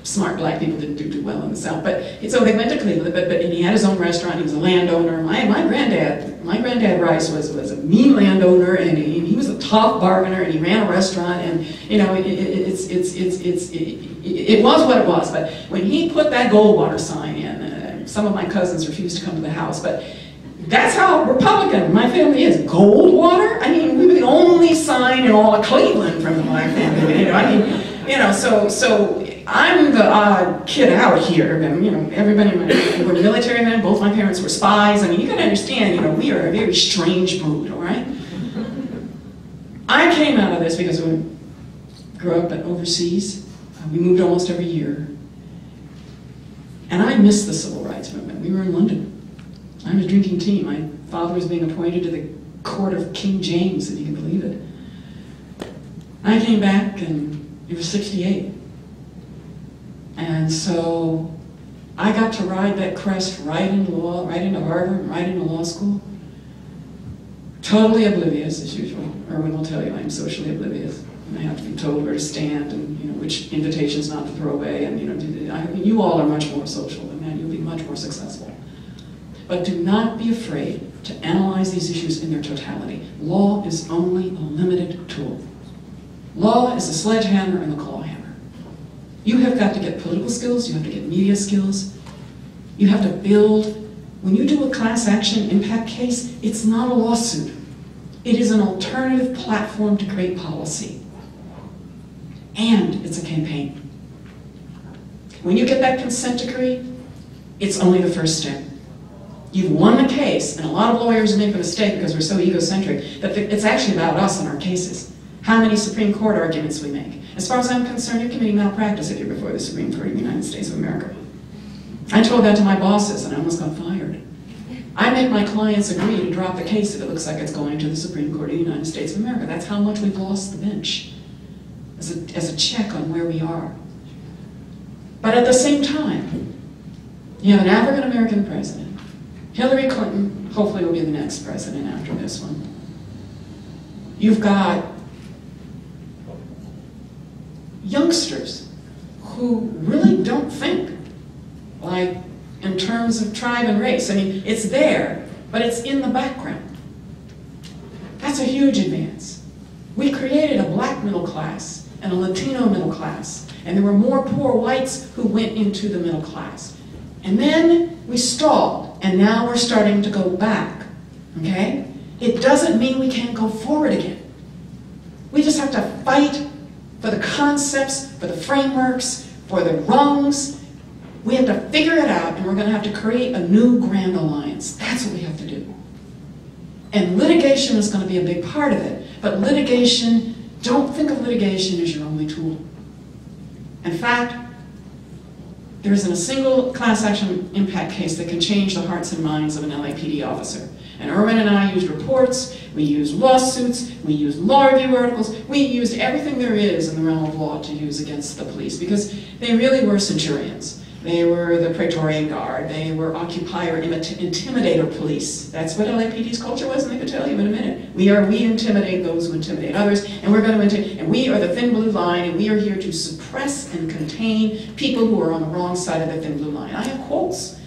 smart black people didn't do well in the South. So they went to Cleveland, and he had his own restaurant. He was a landowner. My granddad Rice was a mean landowner, and he was a tough bargainer, and he ran a restaurant, and it was what it was. But when he put that Goldwater sign in, some of my cousins refused to come to the house, but that's how Republican my family is. Goldwater? we were the only sign in all of Cleveland from my family. So I'm the odd kid out here. Everybody, we're military men. Both my parents were spies. You can understand, we are a very strange brood, all right? I came out of this because we grew up overseas. We moved almost every year. And I missed the civil rights movement. We were in London. I was drinking tea. My father was being appointed to the court of King James, if you can believe it. I came back and he was 68. And so I got to ride that crest right into law, right into Harvard, right into law school. Totally oblivious, as usual. Erwin will tell you I'm socially oblivious. And I have to be told where to stand and which invitations not to throw away. And you all are much more social than that. You'll be much more successful. But do not be afraid to analyze these issues in their totality. Law is only a limited tool. Law is a sledgehammer and the claw hammer. You have got to get political skills, you have to get media skills, you have to build. When you do a class action impact case, it's not a lawsuit. It is an alternative platform to create policy. And it's a campaign. When you get that consent decree, it's only the first step. You've won the case, and a lot of lawyers make the mistake because we're so egocentric that it's actually about us and our cases. How many Supreme Court arguments we make. As far as I'm concerned, you're committing malpractice if you're before the Supreme Court of the United States of America. I told that to my bosses and I almost got fired. I make my clients agree to drop the case if it looks like it's going to the Supreme Court of the United States of America. That's how much we've lost the bench as a check on where we are. But at the same time, you have an African American president. Hillary Clinton hopefully will be the next president after this one. You've got youngsters who really don't think like in terms of tribe and race. I mean, it's there, but it's in the background. That's a huge advance. We created a black middle class and a Latino middle class, and there were more poor whites who went into the middle class. And then we stalled, and now we're starting to go back, okay? It doesn't mean we can't go forward again. We just have to fight for the concepts, for the frameworks, for the rungs. We have to figure it out, and we're going to have to create a new grand alliance. That's what we have to do. And litigation is going to be a big part of it. But litigation, don't think of litigation as your only tool. In fact, there isn't a single class action impact case that can change the hearts and minds of an LAPD officer. And Erwin and I used reports, we used lawsuits, we used law review articles, we used everything there is in the realm of law to use against the police because they really were centurions. They were the Praetorian Guard, they were occupier intimidator police. That's what LAPD's culture was, and they could tell you in a minute. We intimidate those who intimidate others, and we're going to intimidate, and we are the thin blue line, and we are here to suppress and contain people who are on the wrong side of the thin blue line. I have quotes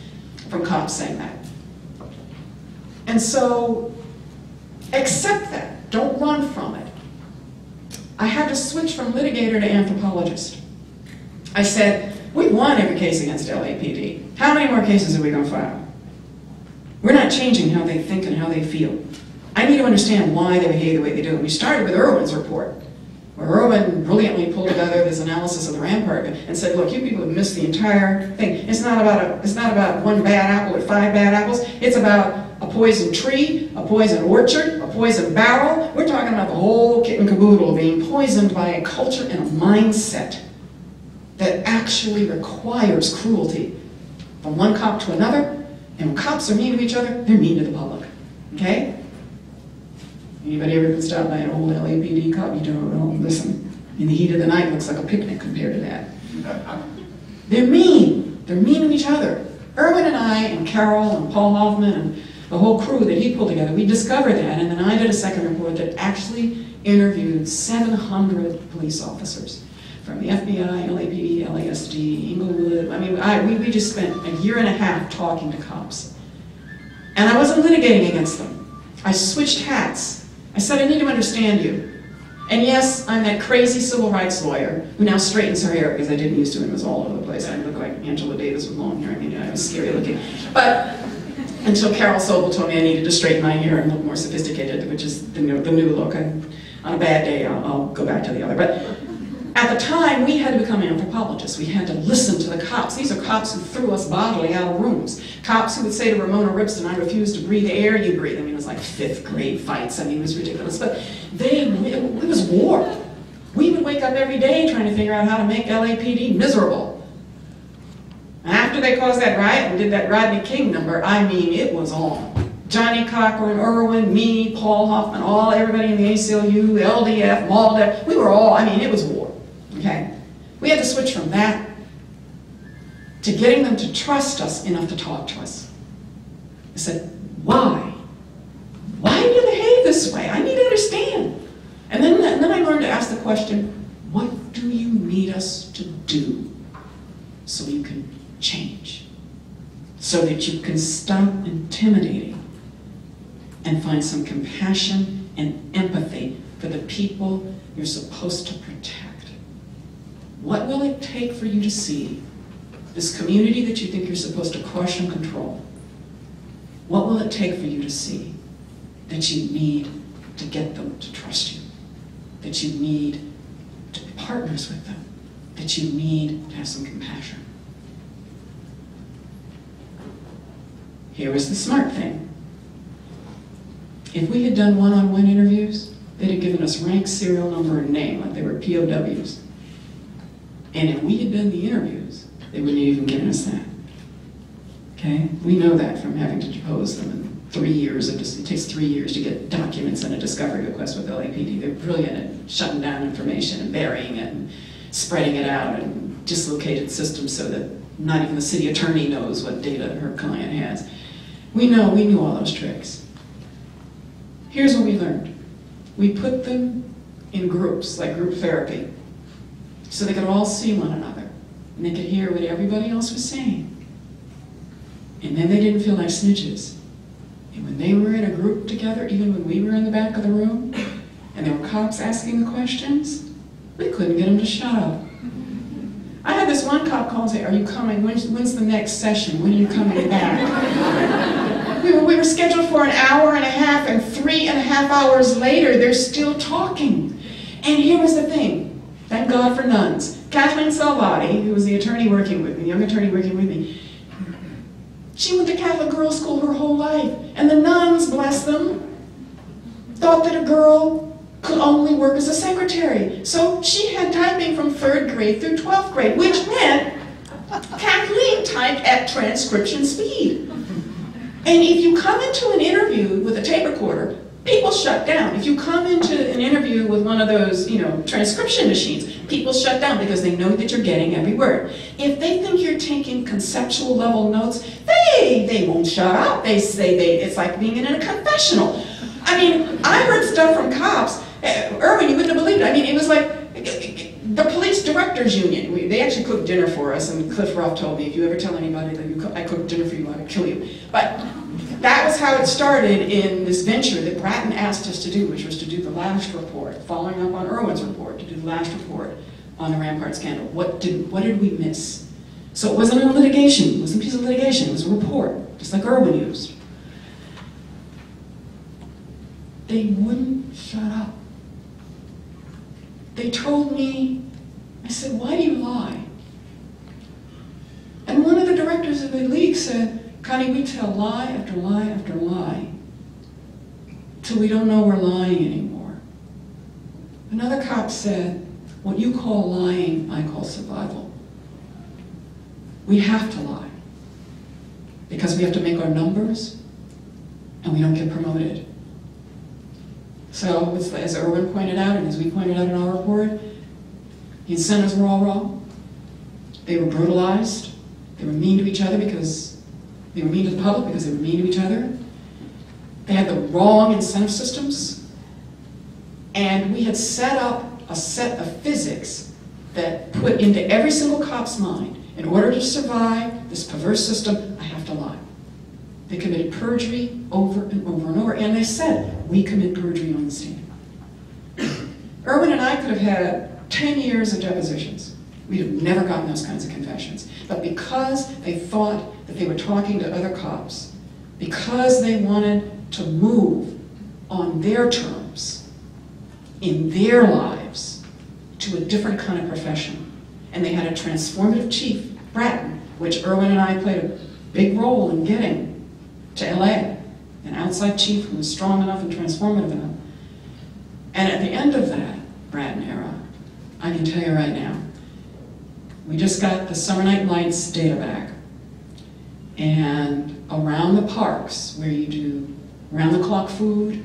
from cops saying that. And so, accept that. Don't run from it. I had to switch from litigator to anthropologist. I said, we won every case against LAPD. How many more cases are we going to file? We're not changing how they think and how they feel. I need to understand why they behave the way they do. And we started with Erwin's report, where Erwin brilliantly pulled together this analysis of the Rampart and said, look, you people have missed the entire thing. It's not about one bad apple or 5 bad apples. It's about a poisoned tree, a poisoned orchard, a poisoned barrel. We're talking about the whole kit and caboodle being poisoned by a culture and a mindset that actually requires cruelty from one cop to another. And when cops are mean to each other, they're mean to the public. Okay? Anybody ever been stopped by an old LAPD cop? You don't know. Listen, in the heat of the night, it looks like a picnic compared to that. They're mean. They're mean to each other. Erwin and I and Carol and Paul Hoffman and the whole crew that he pulled together, we discovered that, and then I did a second report that actually interviewed 700 police officers from the FBI, LAPD, LASD, Inglewood. I mean, we just spent a year and a half talking to cops. And I wasn't litigating against them. I switched hats. I said, I need to understand you. And yes, I'm that crazy civil rights lawyer who now straightens her hair because I didn't used to, and it was all over the place. I looked like Angela Davis with long hair. I mean, I was scary looking. But until Carol Sobel told me I needed to straighten my hair and look more sophisticated, which is the new look. On a bad day, I'll go back to the other. But at the time, we had to become anthropologists. We had to listen to the cops. These are cops who threw us bodily out of rooms. Cops who would say to Ramona Ripston, I refuse to breathe air you breathe. I mean, it was like 5th grade fights. I mean, it was ridiculous. But it was war. We would wake up every day trying to figure out how to make LAPD miserable. After they caused that riot and did that Rodney King number, I mean, it was on. Johnny Cochran, Irwin, me, Paul Hoffman, everybody in the ACLU, LDF, MALDF, we were all, I mean, it was war, okay? We had to switch from that to getting them to trust us enough to talk to us. I said, why? Why do you behave this way? I need to understand. And then I learned to ask the question, what do you need us to do so you can change? So that you can stop intimidating and find some compassion and empathy for the people you're supposed to protect. What will it take for you to see this community that you think you're supposed to crush and control? What will it take for you to see that you need to get them to trust you? That you need to be partners with them? That you need to have some compassion? Here was the smart thing. If we had done one-on-one interviews, they'd have given us rank, serial number, and name, like they were POWs. And if we had done the interviews, they wouldn't have even given us that. Okay? We know that from having to depose them in 3 years. It takes 3 years to get documents and a discovery request with LAPD. They're brilliant at shutting down information and burying it and spreading it out and dislocated systems so that not even the city attorney knows what data her client has. We knew all those tricks. Here's what we learned. We put them in groups, like group therapy, so they could all see one another, and they could hear what everybody else was saying. And then they didn't feel like snitches. And when they were in a group together, even when we were in the back of the room, and there were cops asking the questions, we couldn't get them to shut up. I had this one cop call and say, are you coming? When's the next session? When are you coming back? we were scheduled for an hour and a half, and 3.5 hours later, they're still talking. And here was the thing. Thank God for nuns. Kathleen Salvati, who was the attorney working with me, the young attorney working with me, she went to Catholic girls' school her whole life. And the nuns, bless them, thought that a girl could only work as a secretary. So she had typing from 3rd grade through 12th grade, which meant Kathleen typed at transcription speed. And if you come into an interview with a tape recorder, people shut down. If you come into an interview with one of those, transcription machines, people shut down because they know that you're getting every word. If they think you're taking conceptual level notes, they won't shut up. They say it's like being in a confessional. I mean, I heard stuff from cops. Irwin, you wouldn't have believed it. I mean, it was like the police directors union. They actually cooked dinner for us, and Cliff Roth told me, if you ever tell anybody that I cooked dinner for you, I would kill you. But that was how it started in this venture that Bratton asked us to do, which was to do the last report, following up on Irwin's report, to do the last report on the Rampart scandal. What did we miss? So it wasn't a litigation. It wasn't a piece of litigation. It was a report, just like Irwin used. They wouldn't shut up. They told me, I said, why do you lie? And one of the directors of the league said, Connie, we tell lie after lie after lie till we don't know we're lying anymore. Another cop said, what you call lying, I call survival. We have to lie because we have to make our numbers and we don't get promoted. So, as Irwin pointed out, and as we pointed out in our report, the incentives were all wrong. They were brutalized. They were mean to each other because they were mean to the public because they were mean to each other. They had the wrong incentive systems. And we had set up a set of physics that put into every single cop's mind, in order to survive this perverse system, I have to lie. They committed perjury over and over and over, and they said, we commit perjury on the stand. Irwin and I could have had 10 years of depositions. We'd have never gotten those kinds of confessions. But because they thought that they were talking to other cops, because they wanted to move on their terms, in their lives, to a different kind of profession, and they had a transformative chief, Bratton, which Irwin and I played a big role in getting to LA, an outside chief who was strong enough and transformative enough. And at the end of that Bratton era, I can tell you right now, we just got the Summer Night Lights data back. And around the parks where you do round-the-clock food,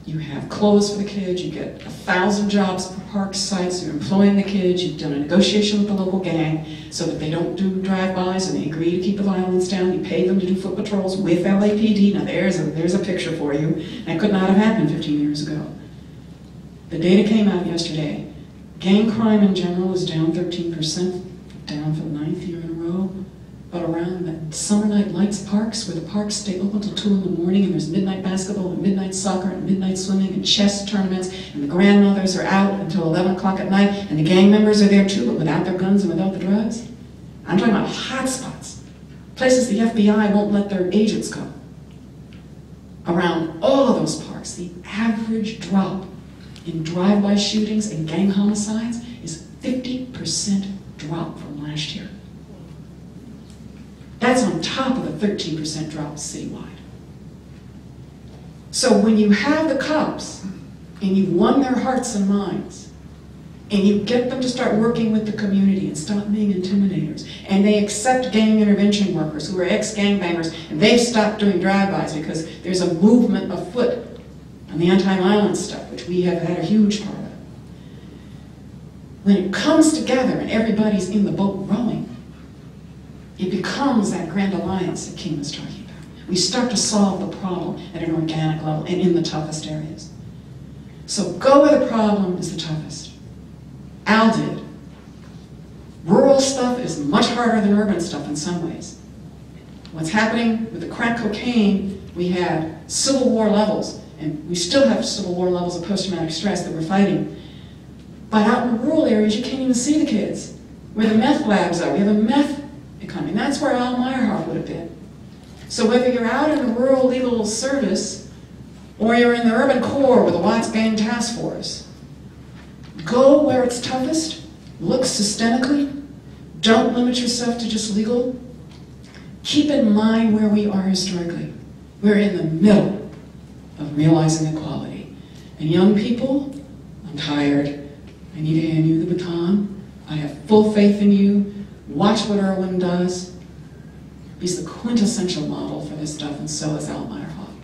you have clothes for the kids, you get 1,000 jobs per park site, so you're employing the kids, you've done a negotiation with the local gang so that they don't do drive-bys and they agree to keep the violence down, you pay them to do foot patrols with LAPD. Now there's a picture for you. That could not have happened 15 years ago. The data came out yesterday. Gang crime in general is down 13%, down for the 9th year in a row. But around the summer night lights parks, where the parks stay open till 2 in the morning, and there's midnight basketball and midnight soccer and midnight swimming and chess tournaments, and the grandmothers are out until 11 o'clock at night, and the gang members are there too, but without their guns and without the drugs. I'm talking about hot spots, places the FBI won't let their agents go. Around all of those parks, the average drop in drive-by shootings and gang homicides is 50% drop from last year. That's on top of the 13% drop citywide. So when you have the cops, and you've won their hearts and minds, and you get them to start working with the community and stop being intimidators, and they accept gang intervention workers who are ex-gangbangers, and they've stopped doing drive-bys because there's a movement afoot on the anti-violence stuff, which we have had a huge part of. When it comes together and everybody's in the boat rowing, it becomes that grand alliance that King was talking about. We start to solve the problem at an organic level and in the toughest areas. So go where the problem is the toughest. Al did. Rural stuff is much harder than urban stuff in some ways. What's happening with the crack cocaine, we had Civil War levels, and we still have Civil War levels of post-traumatic stress that we're fighting. But out in the rural areas, you can't even see the kids. Where the meth labs are, we have a meth economy. And that's where Al Meyerhoff would have been. So whether you're out in the rural legal service or you're in the urban core with the Watts Gang Task Force, go where it's toughest, look systemically, don't limit yourself to just legal. Keep in mind where we are historically. We're in the middle of realizing equality. And young people, I'm tired. I need to hand you the baton. I have full faith in you. Watch what Irwin does. He's the quintessential model for this stuff, and so is Al Meyerhoff.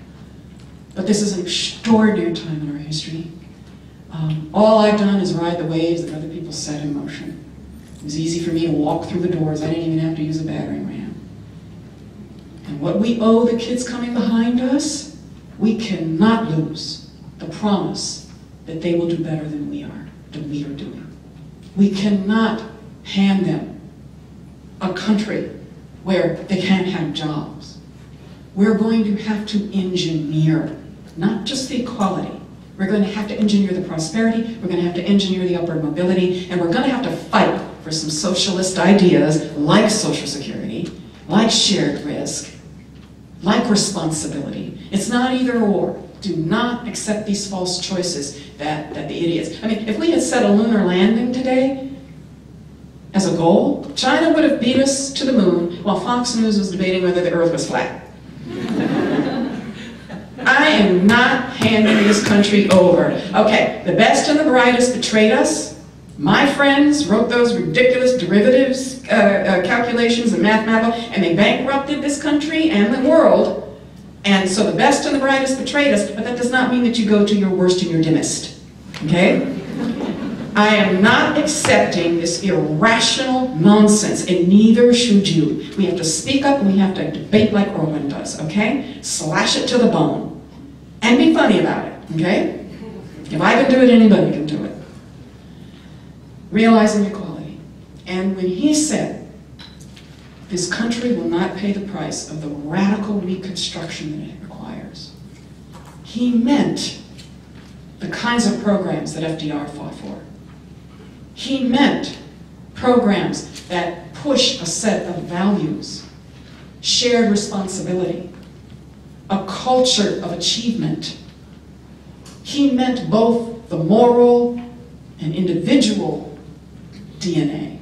But this is an extraordinary time in our history. All I've done is ride the waves that other people set in motion. It was easy for me to walk through the doors. I didn't even have to use a battering ram. And what we owe the kids coming behind us, we cannot lose the promise that they will do better than we are doing. We cannot hand them a country where they can't have jobs. We're going to have to engineer, not just the equality. We're going to have to engineer the prosperity, we're going to have to engineer the upward mobility, and we're going to have to fight for some socialist ideas like Social Security, like shared risk, like responsibility. It's not either or. Do not accept these false choices that the idiots... I mean, if we had set a lunar landing today, as a goal, China would have beat us to the moon while Fox News was debating whether the Earth was flat. I am not handing this country over. Okay, the best and the brightest betrayed us. My friends wrote those ridiculous derivatives calculations and mathematical, and they bankrupted this country and the world. And so the best and the brightest betrayed us, but that does not mean that you go to your worst and your dimmest. Okay? I am not accepting this irrational nonsense, and neither should you. We have to speak up and we have to debate like Irwin does, okay? Slash it to the bone. And be funny about it, okay? If I can do it, anybody can do it. Realizing equality. And when he said, this country will not pay the price of the radical reconstruction that it requires, he meant the kinds of programs that FDR fought for. He meant programs that push a set of values, shared responsibility, a culture of achievement. He meant both the moral and individual DNA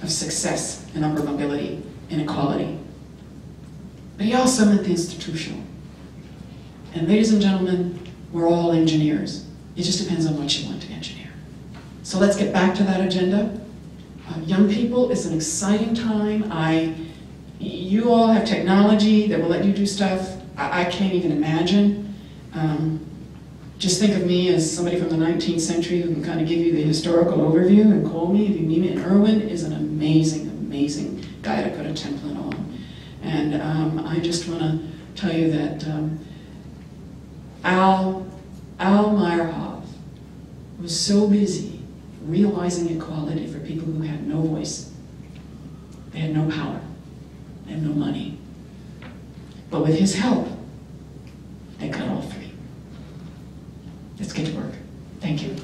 of success and upward mobility and equality. But he also meant the institutional. And ladies and gentlemen, we're all engineers. It just depends on what you want to engineer. So let's get back to that agenda. Young people, it's an exciting time. I You all have technology that will let you do stuff I can't even imagine. Just think of me as somebody from the 19th century who can kind of give you the historical overview and call me if you need me. And Irwin is an amazing, amazing guy to put a template on. And I just want to tell you that Al Meyerhoff was so busy realizing equality for people who had no voice. They had no power. They had no money. But with his help, they got all three. Let's get to work. Thank you.